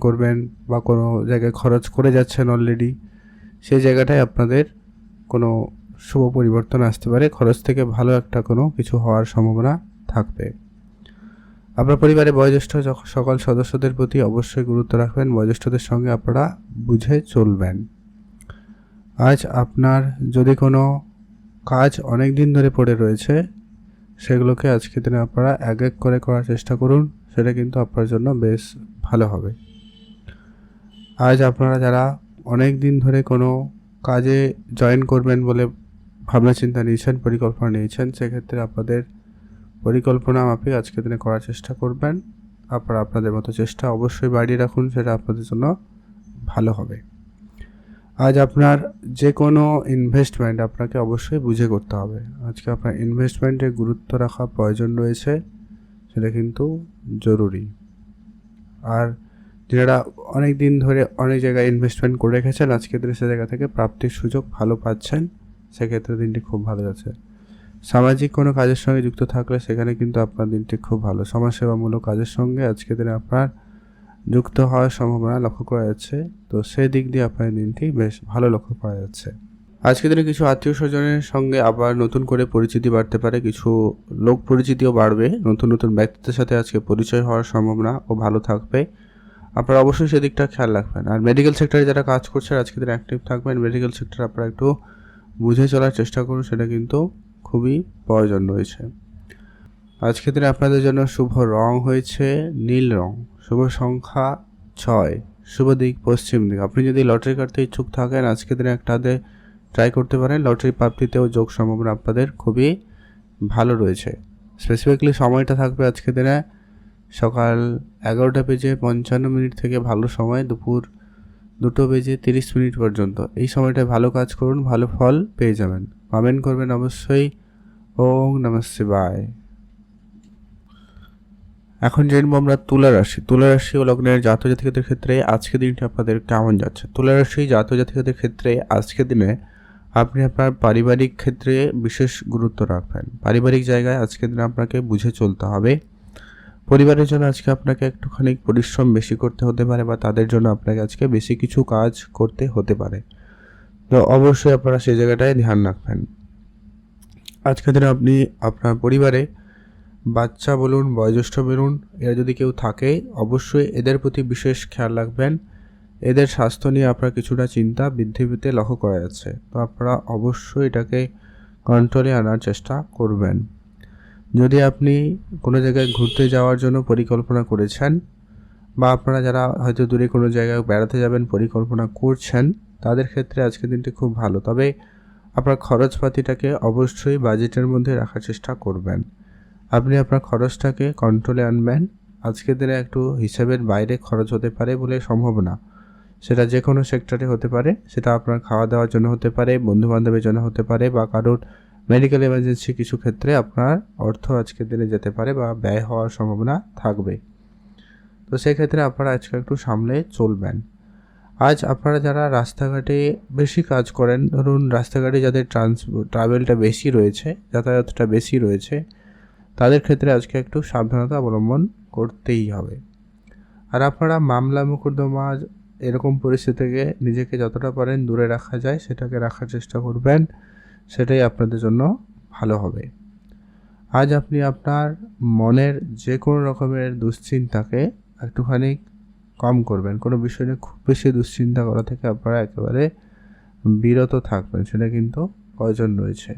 Speaker 1: করবেন বা কোনো জায়গায় খরচ করে যাচ্ছেন অলরেডি, সেই জায়গাটায় আপনাদের কোনো শুভ পরিবর্তন আসতে পারে। খরচ থেকে ভালো একটা কোনো কিছু হওয়ার সম্ভাবনা থাকবে। আপনার পরিবারে বয়োজ্যেষ্ঠ সকল সদস্যদের প্রতি অবশ্যই গুরুত্ব রাখবেন। বয়োজ্যেষ্ঠদের সঙ্গে আপনারা বুঝে চলবেন। আজ আপনার যদি কোনো কাজ অনেক দিন ধরে পড়ে রয়েছে, সেগুলোকে আজকের দিনে আপনারা এক এক করে করার চেষ্টা করুন, সেটা কিন্তু আপনার জন্য বেশ ভালো হবে। আজ আপনারা যারা অনেক দিন ধরে কোনো কাজে জয়েন করবেন বলে ভাবনা চিন্তা নিয়েছেন, পরিকল্পনা নিয়েছেন, সেক্ষেত্রে আপনাদের পরিকল্পনা মাফিক আজকের দিনে করার চেষ্টা করবেন। আপনারা আপনাদের মতো চেষ্টা অবশ্যই বাড়িয়ে রাখুন, সেটা আপনাদের জন্য ভালো হবে। আজ আপনার যে কোনো ইনভেস্টমেন্ট আপনাকে অবশ্যই বুঝে করতে হবে। আজকে আপনার ইনভেস্টমেন্টে গুরুত্ব রাখা প্রয়োজন রয়েছে, সেটা কিন্তু জরুরি। আর যারা অনেক দিন ধরে অনেক জায়গায় ইনভেস্টমেন্ট করে রেখেছেন, আজকের দিনে সে জায়গা থেকে প্রাপ্তির সুযোগ ভালো পাচ্ছেন, সেক্ষেত্রে দিনটি খুব ভালো যাচ্ছে। সামাজিক কোনো কাজের সঙ্গে যুক্ত থাকলে সেখানে কিন্তু আপনার দিনটি খুব ভালো। সমাজসেবামূলক কাজের সঙ্গে আজকের দিনে আপনার যুক্ত হওয়ার সম্ভাবনা লক্ষ্য করা যাচ্ছে, তো সেই দিক দিয়ে আপনার দিনটি বেশ ভালো লক্ষ্য করা যাচ্ছে। আজকের দিনে কিছু আত্মীয় স্বজনের সঙ্গে আবার নতুন করে পরিচিতি বাড়তে পারে, কিছু লোক পরিচিতিও বাড়বে, নতুন নতুন ব্যক্তিদের সাথে আজকে পরিচয় হওয়ার সম্ভাবনা ও ভালো থাকবে। আপনারা অবশ্যই সেদিকটা খেয়াল রাখবেন। আর মেডিকেল সেক্টরে যারা কাজ করছে আজকের দিনে অ্যাক্টিভ থাকবেন। মেডিকেল সেক্টরে আপনারা একটু বুঝে চলার চেষ্টা করুন, সেটা কিন্তু খুবই প্রয়োজন রয়েছে। আজকের দিনে আপনাদের জন্য শুভ রং হয়েছে নীল রং, শুভ সংখ্যা 6, শুভ দিক পশ্চিম দিক। আপনি যদি লটারি কাটতে ইচ্ছুক থাকেন আজকের দিনে একটাতে ট্রাই করতে পারেন। লটারি প্রাপ্তিতেও যোগ সম্ভাবনা আপনাদের খুবই ভালো রয়েছে। স্পেসিফিকলি সময়টা থাকবে আজকের দিনে সকাল 11:55 থেকে ভালো সময় দুপুর 2:30 পর্যন্ত। এই সময়টায় ভালো কাজ করুন, ভালো ফল পেয়ে যাবেন। কমেন্ট করবেন অবশ্যই। ওম নমঃ শিবায়। এখন জানবো আমরা তুলা রাশি। তুলা রাশি ও লগ্নের জাতক জাতিকাদের ক্ষেত্রে আজকের দিনটি আপনাদের কেমন যাচ্ছে। তুলা রাশি জাতক জাতিকাদের ক্ষেত্রে আজকের দিনে আপনি আপনার পারিবারিক ক্ষেত্রে বিশেষ গুরুত্ব রাখবেন। পারিবারিক জায়গায় আজকের দিনে আপনাকে বুঝে চলতে হবে। পরিবারের জন্য আজকে আপনাকে একটুখানি পরিশ্রম বেশি করতে হতে পারে, বা তাদের জন্য আপনাকে আজকে বেশি কিছু কাজ করতে হতে পারে, তো অবশ্যই আপনারা সেই জায়গাটায় ধ্যান রাখবেন। আজকের দিনে আপনি আপনার পরিবারে বাচ্চা বলুন, বয়োজ্যেষ্ঠ বলুন, এরা যদি কেউ থাকে অবশ্যই এদের প্রতি বিশেষ খেয়াল রাখবেন। এদের স্বাস্থ্য নিয়ে আপনার কিছুটা চিন্তা বৃদ্ধি পেতে লক্ষ্য করা যাচ্ছে, তো আপনারা অবশ্যই এটাকে কন্ট্রোলে আনার চেষ্টা করবেন। যদি আপনি কোনো জায়গায় ঘুরতে যাওয়ার জন্য পরিকল্পনা করেছেন, বা আপনারা যারা হয়তো দূরে কোনো জায়গায় বেড়াতে যাবেন পরিকল্পনা করছেন, তাদের ক্ষেত্রে আজকের দিনটি খুব ভালো। তবে আপনার খরচপাতিটাকে অবশ্যই বাজেটের মধ্যে রাখার চেষ্টা করবেন। আপনি আপনার খরচটাকে কন্ট্রোলে আনবেন। আজকের দিনে একটু হিসাবের বাইরে খরচ হতে পারে বলে সম্ভাবনা, সেটা যে কোনো সেক্টরে হতে পারে। সেটা আপনার খাওয়া দাওয়ার জন্য হতে পারে, বন্ধুবান্ধবের জন্য হতে পারে, বা কারোর মেডিকেল এমার্জেন্সি কিছু ক্ষেত্রে আপনার অর্থ আজকের দিনে যেতে পারে বা ব্যয় হওয়ার সম্ভাবনা থাকবে, তো সেক্ষেত্রে আপনারা আজকে একটু সামলে চলবেন। আজ আপনারা যারা রাস্তাঘাটে বেশি কাজ করেন, ধরুন রাস্তাঘাটে যাদের ট্রাভেলটা বেশি রয়েছে, যাতায়াতটা বেশি রয়েছে, তাদের ক্ষেত্রে আজকে একটু সাবধানতা অবলম্বন করতেই হবে। আর আপনারা মামলা মোকদ্দমা এরকম পরিস্থিতি থেকে নিজেকে যতটা পারেন দূরে রাখা যায় সেটাকে রাখার চেষ্টা করবেন, সেটাই আপনাদের জন্য ভালো হবে। আজ আপনি আপনার মনের যে কোনো রকমের দুশ্চিন্তাকে একটুখানি কম করবেন। কোনো বিষয় নিয়ে খুব বেশি দুশ্চিন্তা করা থেকে আপনারা একেবারে বিরত থাকবেন, সেটা কিন্তু প্রয়োজন রয়েছে।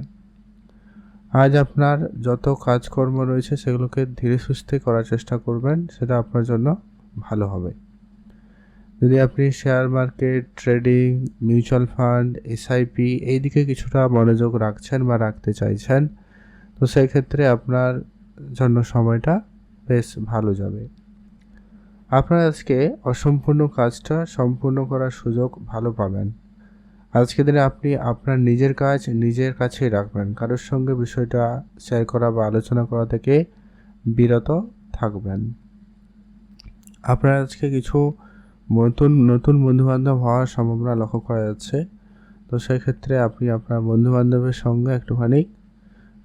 Speaker 1: আজ আপনার যত কাজকর্ম রয়েছে সেগুলোকে ধীরে সুস্থে করার চেষ্টা করবেন, সেটা আপনার জন্য ভালো হবে। যদি আপনি share market, trading, mutual fund, SIP এই দিকে কিছুটা মনোযোগ রাখছেন বা রাখতে চাইছেন, তো সেই ক্ষেত্রে আপনার জন্য সময়টা বেশ ভালো যাবে। আপনার আজকে অসম্পূর্ণ কাজটা সম্পূর্ণ করার সুযোগ ভালো পাবেন। আজকের দিনে আপনি আপনার নিজের কাজ নিজের কাছেই রাখবেন, কারোর সঙ্গে বিষয়টা শেয়ার করা বা আলোচনা করা থেকে বিরত থাকবেন। আপনার আজকে কিছু নতুন বন্ধুবান্ধব হওয়ার সম্ভাবনা লক্ষ্য করা যাচ্ছে, তো সেই ক্ষেত্রে আপনি আপনার বন্ধুবান্ধবের সঙ্গে একটুখানি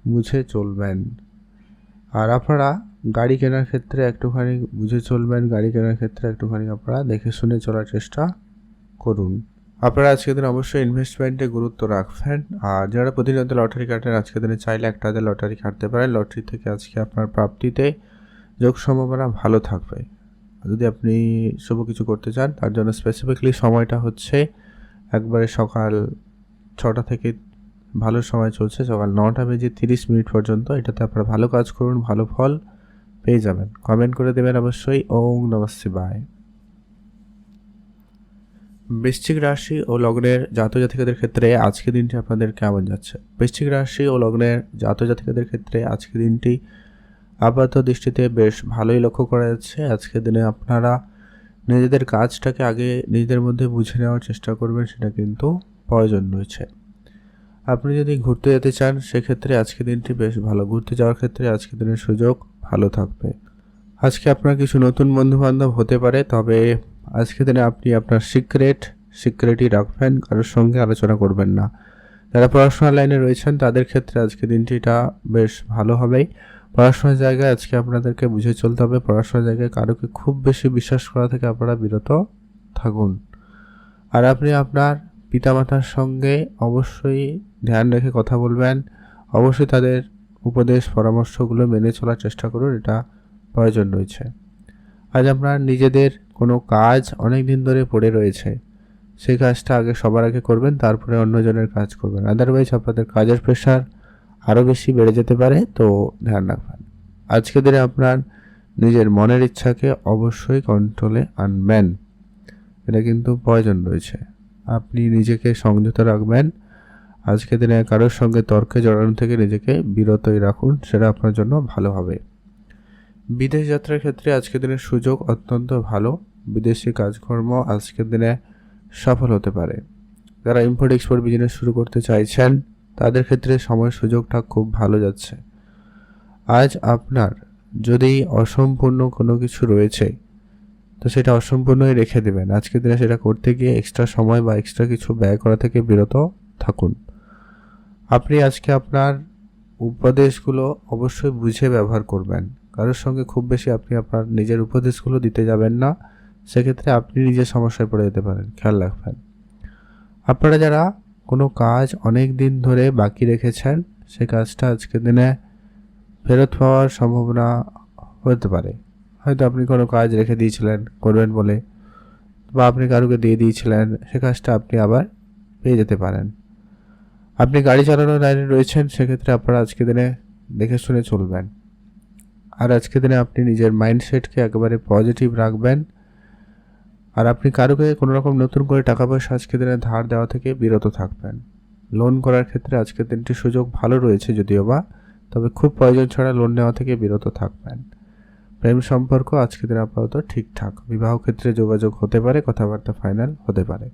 Speaker 1: বুঝে চলবেন। আর আপনারা গাড়ি কেনার ক্ষেত্রে একটুখানি বুঝে চলবেন, গাড়ি কেনার ক্ষেত্রে একটুখানি আপনারা দেখে শুনে চলার চেষ্টা করুন। আপনারা আজকের দিনে অবশ্যই ইনভেস্টমেন্টে গুরুত্ব রাখবেন। আর যারা প্রতিনিয়ত লটারি কাটেন, আজকের দিনে চাইলে একটা হাতে লটারি কাটতে পারেন। লটারি থেকে আজকে আপনার প্রাপ্তিতে যোগ সম্ভাবনা ভালো থাকবে। যদি আপনি শুভ কিছু করতে চান, তার জন্য স্পেসিফিকলি সময়টা হচ্ছে একবারে সকাল 6টা থেকে ভালো সময় চলছে, সকাল 9টা বেজে 30 মিনিট পর্যন্ত। এটাতে আপনারা ভালো কাজ করুন, ভালো ফল পেয়ে যাবেন। কমেন্ট করে দেবেন অবশ্যই। ওম নমঃ শিবায়। বৃশ্চিক রাশি ও লগ্নের জাতক-জাতিকাদের ক্ষেত্রে আজকের দিনটি আপনাদের কেমন যাচ্ছে? বৃশ্চিক রাশি ও লগ্নের জাতক-জাতিকাদের ক্ষেত্রে আজকের দিনটি আপাত দৃষ্টিতে বেশ ভালোই লক্ষ্য করা যাচ্ছে। আজকের দিনে আপনারা নিজেদের কাজটাকে আগে নিজেদের মধ্যে বুঝে নেওয়ার চেষ্টা করবেন, সেটা কিন্তু প্রয়োজন রয়েছে। আপনি যদি ঘুরতে যেতে চান, সেক্ষেত্রে আজকের দিনটি বেশ ভালো। ঘুরতে যাওয়ার ক্ষেত্রে আজকের দিনের সুযোগ ভালো থাকবে। আজকে আপনার কিছু নতুন বন্ধুবান্ধব হতে পারে, তবে আজকের দিনে আপনি আপনার সিক্রেটই রাখবেন, কারোর সঙ্গে আলোচনা করবেন না। যারা পড়াশোনার লাইনে রয়েছেন তাদের ক্ষেত্রে আজকে দিনটিটা বেশ ভালো হবেই। পড়াশোনার জায়গায় আজকে আপনাদেরকে বুঝে চলতে হবে। পড়াশোনার জায়গায় কারোকে খুব বেশি বিশ্বাস করা থেকে আপনারা বিরত থাকুন। আর আপনি আপনার পিতামাতার সঙ্গে অবশ্যই ধ্যান রেখে কথা বলবেন। অবশ্যই তাদের উপদেশ পরামর্শগুলো মেনে চলার চেষ্টা করুন, এটা প্রয়োজন রয়েছে। আজ আপনার নিজেদের কোনো কাজ অনেক দিন ধরে পড়ে রয়েছে, সেই কাজটা আগে সবার আগে করবেন, তারপরে অন্যজনের কাজ করবেন। আদারওয়াইজ আপনাদের কাজের প্রেশার আরও বেশি বেড়ে যেতে পারে, তো ধ্যান রাখবেন। আজকের দিনে আপনার নিজের মনের ইচ্ছাকে অবশ্যই কন্ট্রোলে আনবেন, এটা কিন্তু প্রয়োজন রয়েছে। আপনি নিজেকে সংযত রাখবেন। আজকের দিনে কারোর সঙ্গে তর্কে জড়ানো থেকে নিজেকে বিরতই রাখুন, সেটা আপনার জন্য ভালো হবে। বিদেশ যাত্রার ক্ষেত্রে আজকের দিনের সুযোগ অত্যন্ত ভালো। বিদেশি কাজকর্ম আজকের দিনে সফল হতে পারে। যারা ইম্পোর্ট এক্সপোর্ট বিজনেস শুরু করতে চাইছেন, তাদের ক্ষেত্রে সময় সুযোগটা খুব ভালো যাচ্ছে। আজ আপনার যদি অসম্পূর্ণ কোনো কিছু রয়েছে, তো সেটা অসম্পূর্ণই রেখে দেবেন। আজকের দিনে সেটা করতে গিয়ে এক্সট্রা সময় বা এক্সট্রা কিছু ব্যয় করা থেকে বিরত থাকুন। আপনি আজকে আপনার উপদেশগুলো অবশ্যই বুঝে ব্যবহার করবেন। কারোর সঙ্গে খুব বেশি আপনি আপনার নিজের উপদেশগুলো দিতে যাবেন না, সেক্ষেত্রে আপনি নিজের সমস্যায় পড়ে যেতে পারেন, খেয়াল রাখবেন। আপনারা যারা কোনো কাজ অনেক দিন ধরে বাকি রেখেছেন, সেই কাজটা আজকের দিনে ফেরত পাওয়ার সম্ভাবনা হতে পারে। হয়তো আপনি কোনো কাজ রেখে দিয়েছিলেন করবেন বলে, বা আপনি কারোকে দিয়ে দিয়েছিলেন, সে কাজটা আপনি আবার পেয়ে যেতে পারেন। আপনি গাড়ি চালানোর লাইনে রয়েছেন, সেক্ষেত্রে আপনারা আজকের দিনে দেখে শুনে চলবেন। আর আজকের দিনে আপনি নিজের মাইন্ডসেটকে একেবারে পজিটিভ রাখবেন। আর আপনি কারোকে কোনো রকম নতুন করে টাকা পয়সা আজকের দিনে ধার দেওয়া থেকে বিরত থাকবেন। লোন করার ক্ষেত্রে আজকের দিনটি সুযোগ ভালো রয়েছে যদিও বা, তবে খুব প্রয়োজন ছাড়া লোন নেওয়া থেকে বিরত থাকবেন। প্রেম সম্পর্ক আজকের দিনে আপাতত ঠিকঠাক। বিবাহ ক্ষেত্রে যোগাযোগ হতে পারে, কথাবার্তা ফাইনাল হতে পারে।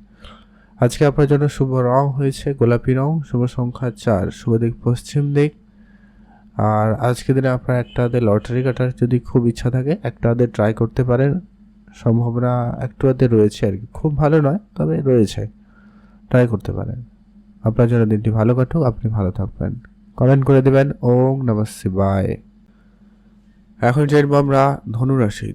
Speaker 1: আজকে আপনার জন্য শুভ রং হয়েছে গোলাপি রং, শুভ সংখ্যা 4, শুভ দিক পশ্চিম দিক। আর আজকের দিনে আপনার একটা হাতে লটারি কাটার যদি খুব ইচ্ছা থাকে, একটা হাতে ট্রাই করতে পারেন। সম্ভাবনা একটু হাতে রয়েছে আর কি, খুব ভালো নয় তবে রয়েছে, ট্রাই করতে পারেন। আপনার জন্য দিনটি ভালো কাটুক, আপনি ভালো থাকবেন। কমেন্ট করে দেবেন। ওম নমঃ শিবায়। এখন জানবো আমরা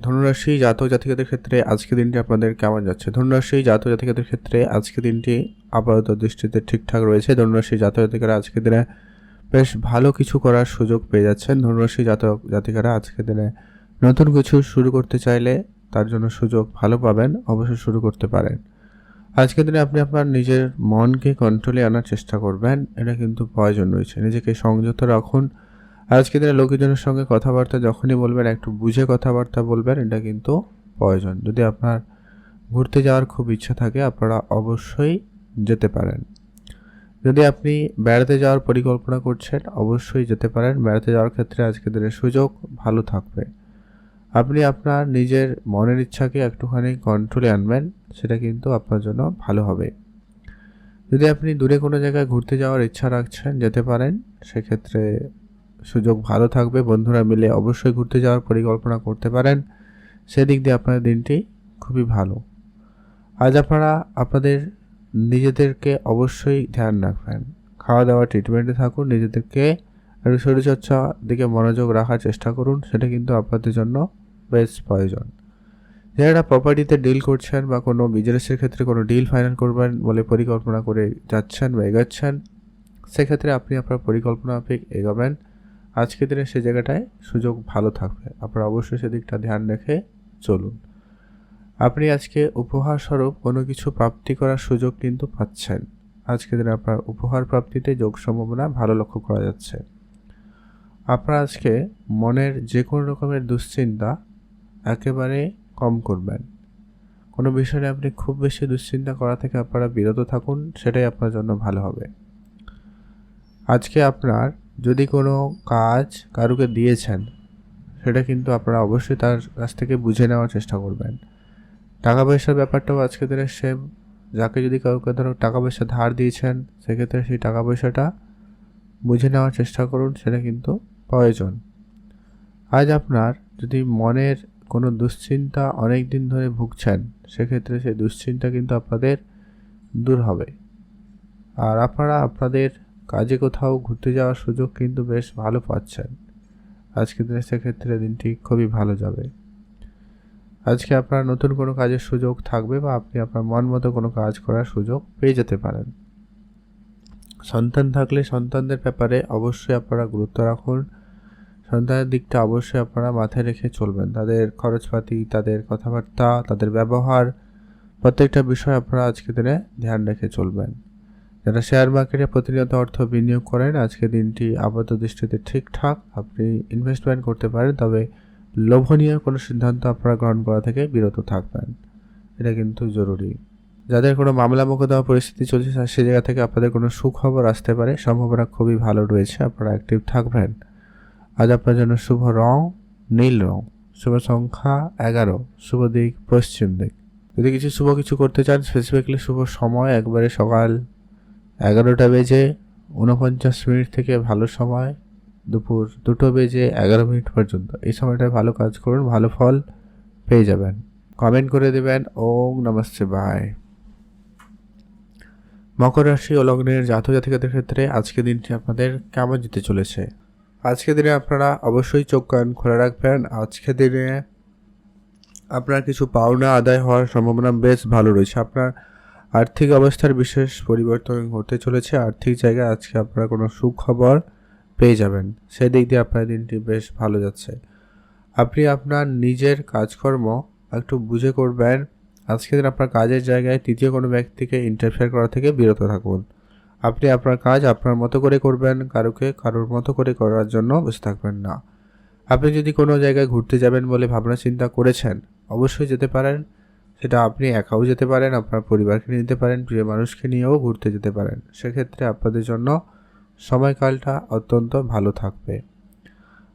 Speaker 1: ধনুরাশি জাতক জাতিকাদের ক্ষেত্রে আজকের দিনটি আপনাদের কেমন যাচ্ছে। ধনুরাশি জাতক জাতিকাদের ক্ষেত্রে আজকের দিনটি আপাতত দৃষ্টিতে ঠিকঠাক রয়েছে। ধনুরাশি জাতক জাতিকারা আজকের দিনে বেশ ভালো কিছু করার সুযোগ পেয়ে যাচ্ছেন। ধনুরাশি জাতক জাতিকারা আজকের দিনে নতুন কিছু শুরু করতে চাইলে তার জন্য সুযোগ ভালো পাবেন, অবশ্যই শুরু করতে পারেন। আজকের দিনে আপনি আপনার নিজের মনকে কন্ট্রোলে আনার চেষ্টা করবেন, এটা কিন্তু প্রয়োজন রয়েছে। নিজেকে সংযত রাখুন। আজকের দিনে লোকজনের সঙ্গে কথাবার্তা যখনই বলবেন একটু বুঝে কথাবার্তা বলবেন, এটা কিন্তু প্রয়োজন। যদি আপনার ঘুরতে যাওয়ার খুব ইচ্ছা থাকে আপনারা অবশ্যই যেতে পারেন। যদি আপনি বেড়াতে যাওয়ার পরিকল্পনা করছেন অবশ্যই যেতে পারেন। বেড়াতে যাওয়ার ক্ষেত্রে আজকের দিনের সুযোগ ভালো থাকবে। আপনি আপনার নিজের মনের ইচ্ছাকে একটুখানি কন্ট্রোলে আনবেন, সেটা কিন্তু আপনার জন্য ভালো হবে। যদি আপনি দূরে কোনো জায়গায় ঘুরতে যাওয়ার ইচ্ছা রাখছেন যেতে পারেন, সেক্ষেত্রে সুযোগ ভালো থাকবে। বন্ধুরা মিলে অবশ্যই ঘুরতে যাওয়ার পরিকল্পনা করতে পারেন, সেদিক দিয়ে আপনার দিনটি খুবই ভালো। আজ আপনারা আপনাদের নিজেদেরকে অবশ্যই ধ্যান রাখবেন, খাওয়া দাওয়া ট্রিটমেন্টে থাকুন, নিজেদেরকে একটু শরীরচর্চা দিকে মনোযোগ রাখার চেষ্টা করুন, সেটা কিন্তু আপনাদের জন্য বেশ প্রয়োজন। যারা প্রপার্টিতে ডিল করছেন বা কোনো বিজনেসের ক্ষেত্রে কোনো ডিল ফাইনাল করবেন বলে পরিকল্পনা করে যাচ্ছেন বা এগাচ্ছেন, সেক্ষেত্রে আপনি আপনার পরিকল্পনা মাফিক এগোবেন। আজকের দিনে সে জায়গাটায় সুযোগ ভালো থাকবে, আপনারা অবশ্যই সেদিকটা ধ্যান রেখে চলুন। আপনি আজকে উপহার স্বরূপ কোনো কিছু প্রাপ্তি করার সুযোগ কিন্তু পাচ্ছেন। আজকের দিনে আপনার উপহার প্রাপ্তিতে যোগ সম্ভাবনা ভালো লক্ষ্য করা যাচ্ছে। আপনারা আজকে মনের যে কোনো রকমের দুশ্চিন্তা একেবারে কম করবেন। কোনো বিষয়ে আপনি খুব বেশি দুশ্চিন্তা করা থেকে আপনারা বিরত থাকুন, সেটাই আপনার জন্য ভালো হবে। আজকে আপনার যদি কোনো কাজ কারুকে দিয়েছেন, সেটা কিন্তু আপনারা অবশ্যই তার কাছ থেকে বুঝে নেওয়ার চেষ্টা করবেন। টাকা পয়সার ব্যাপারটাও আজকে দিনে সেম। যাকে যদি কাউকে ধরো টাকা পয়সা ধার দিয়েছেন, সেক্ষেত্রে সেই টাকা পয়সাটা বুঝে নেওয়ার চেষ্টা করুন, সেটা কিন্তু প্রয়োজন। আজ আপনার যদি মনের কোনো দুশ্চিন্তা অনেক দিন ধরে ভুগছেন, সেক্ষেত্রে সেই দুশ্চিন্তা কিন্তু আপনাদের দূর হবে। আর আপনারা আপনাদের কাজে কোথাও ঘুরতে যাওয়ার সুযোগ কিন্তু বেশ ভালো পাচ্ছেন। আজকের দিনে সেক্ষেত্রে দিনটি খুবই ভালো যাবে। আজকে আপনার নতুন কোনো কাজের সুযোগ থাকবে বা আপনি আপনার মন মতো কোনো কাজ করার সুযোগ পেয়ে যেতে পারেন। সন্তান থাকলে সন্তানদের ব্যাপারে অবশ্যই আপনারা গুরুত্ব রাখুন। সন্তানের দিকটা অবশ্যই আপনারা মাথায় রেখে চলবেন। তাদের খরচপাতি, তাদের কথাবার্তা, তাদের ব্যবহার, প্রত্যেকটা বিষয় আপনারা আজকের দিনে ধ্যান রেখে চলবেন। যারা শেয়ার মার্কেটে প্রতিনিয়ত অর্থ বিনিয়োগ করেন, আজকের দিনটি আপাত দৃষ্টিতে ঠিকঠাক, আপনি ইনভেস্টমেন্ট করতে পারেন, তবে লোভনীয় কোনো সিদ্ধান্ত আপনারা গ্রহণ করা থেকে বিরত থাকবেন, এটা কিন্তু জরুরি। যাদের কোনো মামলা মোকদ্দমা পরিস্থিতি চলছে, সে জায়গা থেকে আপনাদের কোনো সুখবর আসতে পারে, সম্ভাবনা খুবই ভালো রয়েছে, আপনারা অ্যাক্টিভ থাকবেন। আজ আপনার জন্য শুভ রং নীল রং, শুভ সংখ্যা 11, শুভ দিক পশ্চিম দিক। যদি শুভ কিছু করতে চান, স্পেসিফিকলি শুভ সময় একবারে সকাল 11টা বেজে 49 মিনিট থেকে ভালো সময় দুপুর 2টো বেজে 11 মিনিট পর্যন্ত। এই সময়টায় ভালো কাজ করুন, ভালো ফল পেয়ে যাবেন। কমেন্ট করে দেবেন ওম নমঃ শিবায়। মকর রাশি ও লগ্নের জাতক জাতিকাদের ক্ষেত্রে আজকের দিনটি আপনাদের কেমন যেতে চলেছে? আজকের দিনে আপনারা অবশ্যই চোখ কান খোলা রাখবেন। আজকের দিনে আপনার কিছু পাওনা আদায় হওয়ার সম্ভাবনা বেশ ভালো রয়েছে। আপনার আর্থিক অবস্থার বিশেষ পরিবর্তন ঘটতে চলেছে। আর্থিক জায়গায় আজকে আপনারা কোনো সুখবর পেয়ে যাবেন, সেই দিক দিয়ে আপনার দিনটি বেশ ভালো যাচ্ছে। আপনি আপনার নিজের কাজকর্ম একটু বুঝে করবেন। আজকের দিন আপনার কাজের জায়গায় তৃতীয় কোনো ব্যক্তিকে ইন্টারফেয়ার করা থেকে বিরত থাকুন। আপনি আপনার কাজ আপনার মতো করে করবেন, কারোর মতো করে করার জন্য বসে থাকবেন না। আপনি যদি কোনো জায়গায় ঘুরতে যাবেন বলে ভাবনা চিন্তা করেছেন, অবশ্যই যেতে পারেন। সেটা আপনি একাও যেতে পারেন, আপনার পরিবারকে নিয়ে যেতে পারেন, প্রিয় মানুষকে নিয়েও ঘুরতে যেতে পারেন। সেক্ষেত্রে আপনাদের জন্য সময়কালটা অত্যন্ত ভালো থাকবে।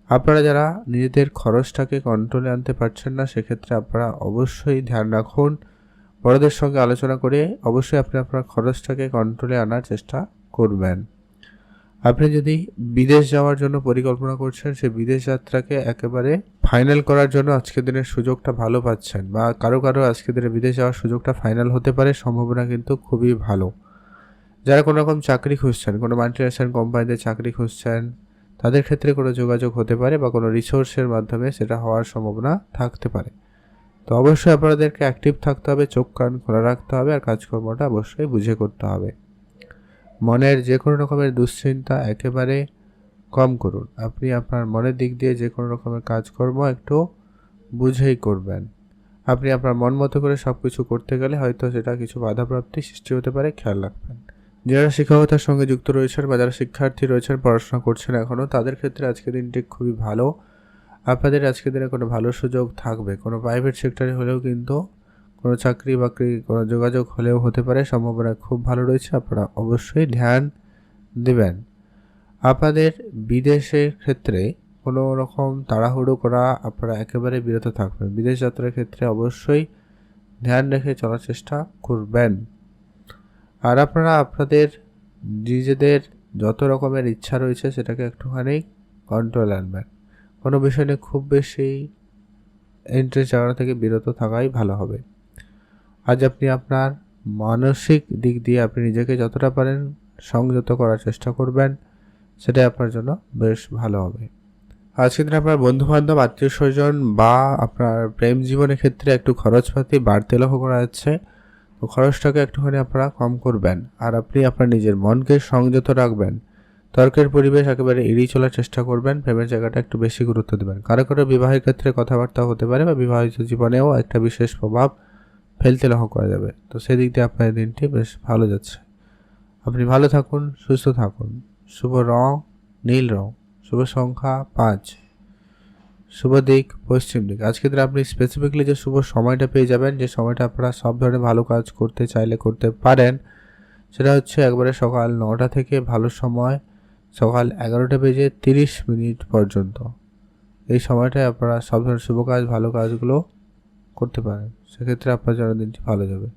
Speaker 1: আপনারা যারা নিজেদের খরচটাকে কন্ট্রোলে আনতে পারছেন না, সেক্ষেত্রে আপনারা অবশ্যই ধ্যান রাখুন। বড়দের সঙ্গে আলোচনা করে অবশ্যই আপনি আপনার খরচটাকে কন্ট্রোলে আনার চেষ্টা করবেন। আপনি যদি বিদেশ যাওয়ার জন্য পরিকল্পনা করছেন, সেই বিদেশ যাত্রাকে একেবারে ফাইনাল করার জন্য আজকের দিনের সুযোগটা ভালো পাচ্ছেন, বা কারো আজকের দিনে বিদেশ যাওয়ার সুযোগটা ফাইনাল হতে পারে, সম্ভাবনা কিন্তু খুবই ভালো। যারা কোনো রকম চাকরি খুঁজছেন, কোনো মাল্টিন্যাশনাল কোম্পানিতে চাকরি খুঁজছেন, তাদের ক্ষেত্রে কোনো যোগাযোগ হতে পারে বা কোনো রিসোর্সের মাধ্যমে সেটা হওয়ার সম্ভাবনা থাকতে পারে। তো অবশ্যই আপনাদেরকে অ্যাক্টিভ থাকতে হবে, চোখ কান খোলা রাখতে হবে, আর কাজকর্মটা অবশ্যই বুঝে করতে হবে। মনের যে কোনো রকমের দুশ্চিন্তা একেবারে কম করুন। আপনি আপনার মনের দিক দিয়ে যে কোনো রকমের কাজকর্ম একটু বুঝেই করবেন। আপনি আপনার মন মতো করে সব কিছু করতে গেলে হয়তো সেটা কিছু বাধাপ্রাপ্তি সৃষ্টি হতে পারে, খেয়াল রাখবেন। যারা শিক্ষকতার সঙ্গে যুক্ত রয়েছেন বা যারা শিক্ষার্থী রয়েছেন, পড়াশোনা করছেন এখনও, তাদের ক্ষেত্রে আজকের দিনটি খুবই ভালো। আপনাদের আজকের দিনে কোনো ভালো সুযোগ থাকবে, কোনো প্রাইভেট সেক্টরে হলেও কিন্তু কোনো চাকরি বাকরি কোনো যোগাযোগ হলেও হতে পারে, সম্ভাবনা খুব ভালো রয়েছে, আপনারা অবশ্যই ধ্যান দেবেন। আপনাদের বিদেশের ক্ষেত্রে কোনো রকম তাড়াহুড়ো করা আপনারা একেবারে বিরত থাকবেন। বিদেশ যাত্রার ক্ষেত্রে অবশ্যই ধ্যান রেখে চলার চেষ্টা করবেন। আর আপনারা আপনাদের নিজেদের যত রকমের ইচ্ছা রয়েছে সেটাকে একটুখানি কন্ট্রোল আনবেন। কোনো বিষয় নিয়ে খুব বেশি ইন্টারেস্ট জানানো থেকে বিরত থাকাই ভালো হবে। আজ আপনি আপনার মানসিক দিক দিয়ে আপনি নিজেকে যতটা পারেন সংযত করার চেষ্টা করবেন, সেটাই আপনার জন্য বেশ ভালো হবে। আজকের দিনে আপনার বন্ধুবান্ধব, আত্মীয় স্বজন বা আপনার প্রেম জীবনের ক্ষেত্রে একটু খরচপাতি বাড়তে লক্ষ্য করা যাচ্ছে। তো খরচটাকে একটুখানি আপনারা কম করবেন। আর আপনি আপনার নিজের মনকে সংযত রাখবেন। তর্কের পরিবেশ একেবারে এড়িয়ে চলার চেষ্টা করবেন। প্রেমের জায়গাটা একটু বেশি গুরুত্ব দেবেন। কারো কারো বিবাহের ক্ষেত্রে কথাবার্তা হতে পারে বা বিবাহিত জীবনেও একটা বিশেষ প্রভাব ফেলতে লক্ষ্য করা যাবে। তো সেদিক দিয়ে আপনার দিনটি বেশ ভালো যাচ্ছে। আপনি ভালো থাকুন, সুস্থ থাকুন। শুভ রং নীল রং, শুভ সংখ্যা 5, শুভ দিক পশ্চিম দিক। আজকে দিনে আপনি স্পেসিফিকলি যে শুভ সময়টা পেয়ে যাবেন, যে সময়টা আপনারা সব ধরনের ভালো কাজ করতে চাইলে করতে পারেন, সেটা হচ্ছে একবারে সকাল 9টা থেকে ভালো সময় সকাল 11টা বেজে 30 মিনিট পর্যন্ত। এই সময়টায় আপনারা সব ধরনের শুভ কাজ ভালো কাজগুলো করতে পারেন। সেক্ষেত্রে আপনার জন্য দিনটি ভালো যাবে।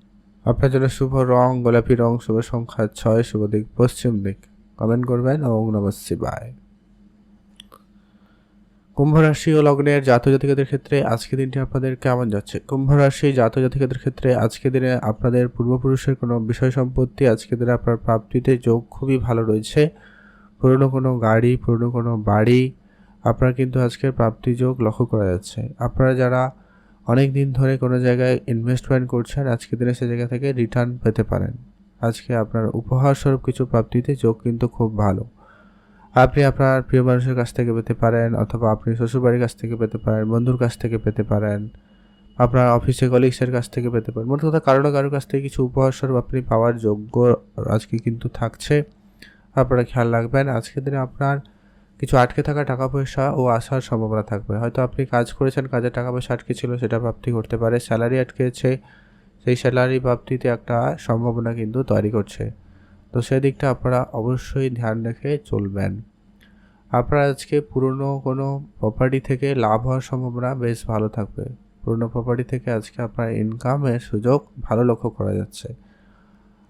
Speaker 1: আপনার জন্য শুভ রং গোলাপি রং, শুভ সংখ্যা 6, শুভ দিক পশ্চিম দিক। কমেন্ট করবেন। ওম নমঃ শিবায়। কুম্ভ রাশি ও লগ্নের জাতক জাতিকাদের ক্ষেত্রে আজকে দিনটি আপনাদের কেমন যাচ্ছে? কুম্ভ রাশি জাতক জাতিকাদের ক্ষেত্রে আজকে দিনে আপনাদের পূর্বপুরুষের কোনো বিষয় সম্পত্তি আজকে দিনে আপনার প্রাপ্তিতে যোগ খুবই ভালো রয়েছে। পুরনো কোনো গাড়ি, পুরনো কোনো বাড়ি আপনার কিন্তু আজকের প্রাপ্তি যোগ লক্ষ্য করা যাচ্ছে। আপনারা যারা অনেক দিন ধরে কোনো জায়গায় ইনভেস্টমেন্ট করছেন, আজকে দিনে সে জায়গা থেকে রিটার্ন পেতে পারেন। আজকে আপনার উপহার স্বরূপ কিছু প্রাপ্তিতে যোগ কিন্তু খুব ভালো। আপনি আপনার প্রিয় মানুষের কাছ থেকে পেতে পারেন, অথবা আপনি শ্বশুরবাড়ির কাছ থেকে পেতে পারেন, বন্ধুর কাছ থেকে পেতে পারেন, আপনার অফিসে কলিগসের কাছ থেকে পেতে পারেন। মোট কথা কারো কাছ থেকে কিছু উপহার স্বরূপ আপনি পাওয়ার যোগ্য আজকে কিন্তু থাকছে। আপনারা খেয়াল রাখবেন। আজকের দিনে আপনার কিছু আটকে থাকা টাকা পয়সা ও আসার সম্ভাবনা থাকবে। হয়তো আপনি কাজ করেছেন, কাজের টাকা পয়সা আটকে ছিল, সেটা প্রাপ্তি করতে পারে। স্যালারি আটকেছে, সেই স্যালারি প্রাপ্তিতে একটা সম্ভাবনা কিন্তু তৈরি করছে। তো সেদিকটা আপনারা অবশ্যই ধ্যান রেখে চলবেন। আপনারা আজকে পুরনো কোনো প্রপার্টি থেকে লাভ হওয়ার সম্ভাবনা বেশ ভালো থাকবে। পুরনো প্রপার্টি থেকে আজকে আপনার ইনকামের সুযোগ ভালো লক্ষ্য করা যাচ্ছে।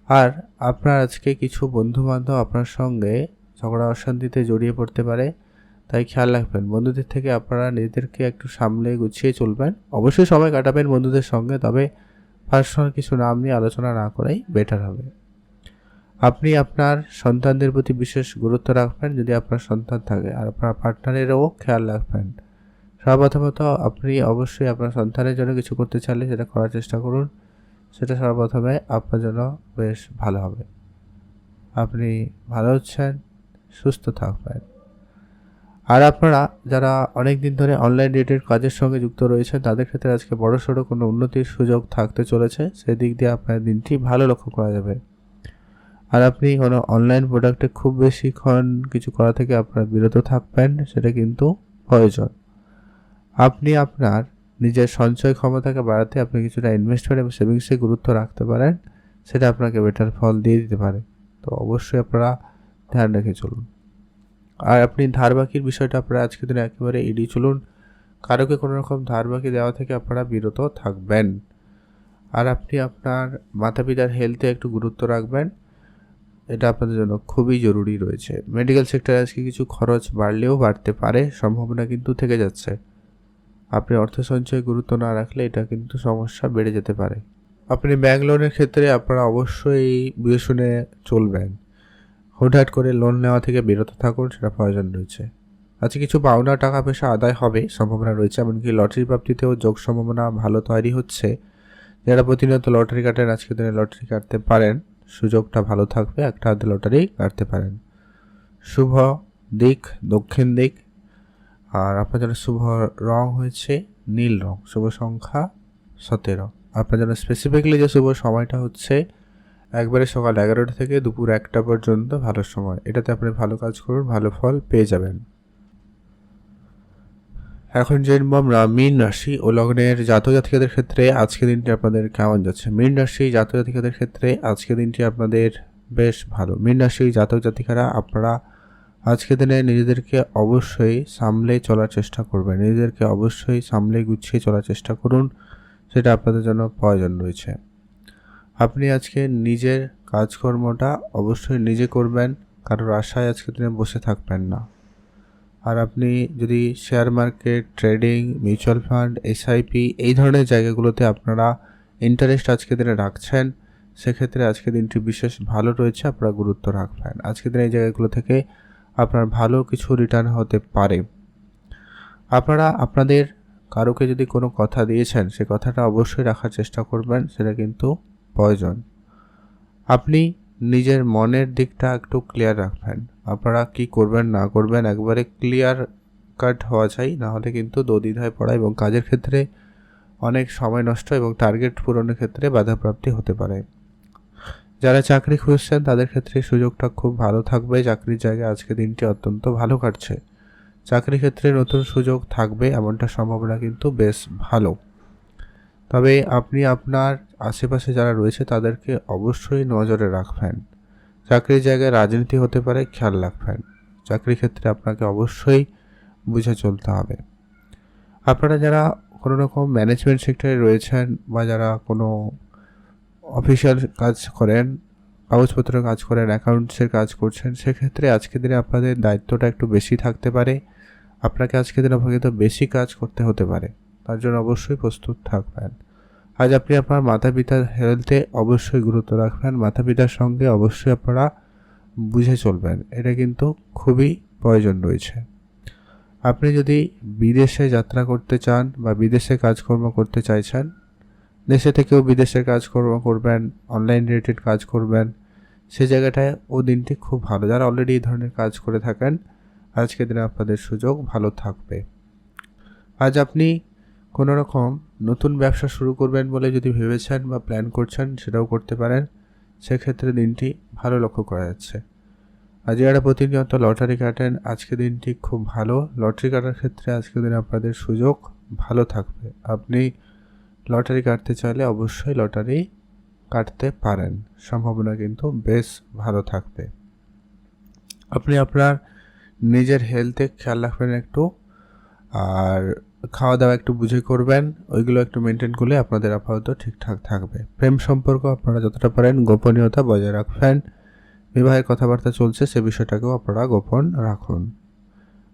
Speaker 1: আর আপনার আজকে কিছু বন্ধুবান্ধব আপনার সঙ্গে ঝগড়া অশান্তিতে জড়িয়ে পড়তে পারে, তাই খেয়াল রাখবেন। বন্ধুদের থেকে আপনারা নিজেদেরকে একটু সামলে গুছিয়ে চলবেন। অবশ্যই সময় কাটাবেন বন্ধুদের সঙ্গে, তবে পার্সোনাল কিছু নাম নিয়ে আলোচনা না করাই বেটার হবে। আপনি আপনার সন্তানদের প্রতি বিশেষ গুরুত্ব রাখবেন যদি আপনার সন্তান থাকে, আর আপনার পার্টনারেরও খেয়াল রাখবেন। সর্বপ্রথমত আপনি অবশ্যই আপনার সন্তানের জন্য কিছু করতে চাইলে সেটা করার চেষ্টা করুন। সেটা সর্বপ্রথমে আপনার জন্য বেশ ভালো হবে। আপনি ভালো হচ্ছেন, সুস্থ থাকবেন। আর আপনারা যারা অনেক দিন ধরে অনলাইন রিলেটেড কাজের সঙ্গে যুক্ত রয়েছেন, তাদের ক্ষেত্রে আজকে বড়সড় কোনো উন্নতির সুযোগ থাকতে চলেছে। সেদিক দিয়ে আপনার দিনটি ভালো লক্ষ্য করা যাবে। আর আপনি কোনো অনলাইন প্রোডাক্টে খুব বেশিক্ষণ কিছু করা থেকে আপনারা বিরত থাকবেন, সেটা কিন্তু প্রয়োজন। আপনি আপনার নিজের সঞ্চয় ক্ষমতাকে বাড়াতে আপনি কিছুটা ইনভেস্টমেন্ট এবং সেভিংসে গুরুত্ব রাখতে পারেন, সেটা আপনাকে বেটার ফল দিয়ে দিতে পারে। তো অবশ্যই আপনারা ধ্যান রেখে চলুন। আর আপনি ধার বাকির বিষয়টা আপনারা আজকের দিনে একেবারে এড়িয়ে চলুন। কারোকে কোনো রকম ধার বাকি দেওয়া থেকে আপনারা বিরত থাকবেন। আর আপনি আপনার মাতা পিতার হেলথে একটু গুরুত্ব রাখবেন, এটা আপনাদের জন্য খুবই জরুরি রয়েছে। মেডিকেল সেক্টরে আজকে কিছু খরচ বাড়লেও বাড়তে পারে, সম্ভাবনা কিন্তু থেকে যাচ্ছে। আপনি অর্থ সঞ্চয়ে গুরুত্ব না রাখলে এটা কিন্তু সমস্যা বেড়ে যেতে পারে। আপনি ব্যাংক লোনের ক্ষেত্রে আপনারা অবশ্যই বুঝে শুনে চলবেন। হুটহাট করে লোন নেওয়া থেকে বিরত থাকুন, সেটা প্রয়োজন রয়েছে। আজকে কিছু পাওনা টাকা পয়সা আদায় হবে সম্ভাবনা রয়েছে, এমনকি লটারি প্রাপ্তিতেও যোগ সম্ভাবনা ভালো তৈরি হচ্ছে। যারা প্রতিনিয়ত লটারি কাটেন, আজকের দিনে লটারি কাটতে পারেন, সুযোগটা ভালো থাকবে, একটা হাতে লটারি কাটতে পারেন। শুভ দিক দক্ষিণ দিক। আর আপনার জন্য শুভ রং হয়েছে নীল রং, শুভ সংখ্যা 17। আপনার জন্য স্পেসিফিকলি যে শুভ সময়টা হচ্ছে একবারে সকাল 11টা থেকে দুপুর 1টা পর্যন্ত ভালো সময়। এটাতে আপনি ভালো কাজ করুন, ভালো ফল পেয়ে যাবেন। এখন জানবো আমরা মীন রাশি ও লগ্নের জাতক জাতিকাদের ক্ষেত্রে আজকে দিনটি আপনাদের কেমন যাচ্ছে। মীন রাশি জাতক জাতিকাদের ক্ষেত্রে আজকে দিনটি আপনাদের বেশ ভালো। মীন রাশি জাতক জাতিকারা আপনারা আজকে দিনে নিজেদেরকে অবশ্যই সামলে চলার চেষ্টা করবেন, নিজেদেরকে অবশ্যই সামলে গুছিয়ে চলার চেষ্টা করুন, সেটা আপনাদের জন্য প্রয়োজন রয়েছে। আপনি আজকে নিজের কাজকর্মটা অবশ্যই নিজে করবেন, কারোর আশায় আজকে দিনে বসে থাকবেন না। আর আপনি যদি share market, trading, mutual fund, SIP এই ধরনের জায়গাগুলোতে আপনারা ইন্টারেস্ট আজকে দিনে রাখছেন, সেক্ষেত্রে আজকে দিনটি বিশেষ ভালো রয়েছে, আপনারা গুরুত্ব রাখবেন। আজকে দিনে এই জায়গাগুলো থেকে আপনার ভালো কিছু রিটার্ন হতে পারে। আপনারা আপনাদের কারোকে যদি কোনো কথা দিয়েছেন, সে কথাটা অবশ্যই রাখার চেষ্টা করবেন, সেটা কিন্তু প্রয়োজন। আপনি নিজের মনের দিকটা একটু ক্লিয়ার রাখবেন, আপনারা কি করবেন না করবেন একবারে ক্লিয়ার কাট হওয়া চাই, নাহলে কিন্তু দ্বিধায় পড়া এবং কাজের ক্ষেত্রে অনেক সময় নষ্ট এবং টার্গেট পূরণের ক্ষেত্রে বাধাপ্রাপ্তি হতে পারে। যারা চাকরি খুঁজছেন তাদের ক্ষেত্রে সুযোগটা খুব ভালো থাকবে। চাকরির জায়গায় আজকে দিনটি অত্যন্ত ভালো কাটছে। চাকরির ক্ষেত্রে নতুন সুযোগ থাকবে এমনটা সম্ভাবনা কিন্তু বেশ ভালো। তবে আপনি আপনার আশেপাশে যারা রয়েছে তাদেরকে অবশ্যই নজরে রাখবেন। চাকরির জায়গায় রাজনীতি হতে পারে, খেয়াল রাখবেন। চাকরির ক্ষেত্রে আপনাকে অবশ্যই বুঝে চলতে হবে। আপনারা যারা কোনো রকম ম্যানেজমেন্ট সেক্টরে রয়েছেন বা যারা কোনো অফিসিয়াল কাজ করেন, কাগজপত্রের কাজ করেন, অ্যাকাউন্টসের কাজ করছেন, সেক্ষেত্রে আজকের দিনে আপনাদের দায়িত্বটা একটু বেশি থাকতে পারে। আপনাকে আজকের দিনে অপেক্ষা বেশি কাজ করতে হতে পারে, তার জন্য অবশ্যই প্রস্তুত থাকবেন। আজ আপনি আপনার মাতা পিতার হেলথে অবশ্যই গুরুত্ব রাখবেন। মাতা পিতার সঙ্গে অবশ্যই আপনারা বুঝে চলবেন, এটা কিন্তু খুবই প্রয়োজন রয়েছে। আপনি যদি বিদেশে যাত্রা করতে চান বা বিদেশে কাজকর্ম করতে চাইছেন, দেশে থেকেও বিদেশের কাজকর্ম করবেন, অনলাইন রিলেটেড কাজ করবেন, সে জায়গাটায় দিনটি খুব ভালো। যারা অলরেডি এই ধরনের কাজ করে থাকেন, আজকের দিনে আপনাদের সুযোগ ভালো থাকবে। আজ আপনি কোনো রকম নতুন ব্যবসা শুরু করবেন বলে যদি ভেবেছেন বা প্ল্যান করছেন, সেটাও করতে পারেন। সেক্ষেত্রে দিনটি ভালো লক্ষ্য করা যাচ্ছে। আর যারা প্রতিনিয়ত লটারি কাটেন, আজকে দিনটি খুব ভালো। লটারি কাটার ক্ষেত্রে আজকের দিনে আপনাদের সুযোগ ভালো থাকবে। আপনি লটারি কাটতে চাইলে অবশ্যই লটারি কাটতে পারেন, সম্ভাবনা কিন্তু বেশ ভালো থাকবে। আপনি আপনার নিজের হেলথে খেয়াল রাখবেন একটু, আর খাওয়া দাওয়া একটু বুঝে করবেন, ওইগুলো একটু মেনটেন করলে আপনাদের আপাতত ঠিকঠাক থাকবে। প্রেম সম্পর্ক আপনারা যতটা পারেন গোপনীয়তা বজায় রাখবেন। বিবাহের কথাবার্তা চলছে, সে বিষয়টাকেও আপনারা গোপন রাখুন।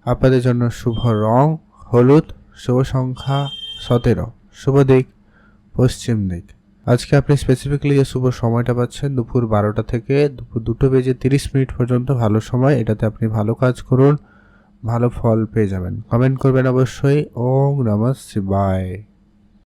Speaker 1: আপনাদের জন্য শুভ রং হলুদ, শুভ সংখ্যা 17, শুভ দিক পশ্চিম দিক। আজকে আপনি স্পেসিফিক্যালি যে শুভ সময়টা পাচ্ছেন দুপুর 12টা থেকে দুপুর 2:30 পর্যন্ত ভালো সময়। এটাতে আপনি ভালো কাজ করুন, ভালো ফল পেয়ে যাবেন। কমেন্ট করবেন অবশ্যই। ওম নমঃ শিবায়।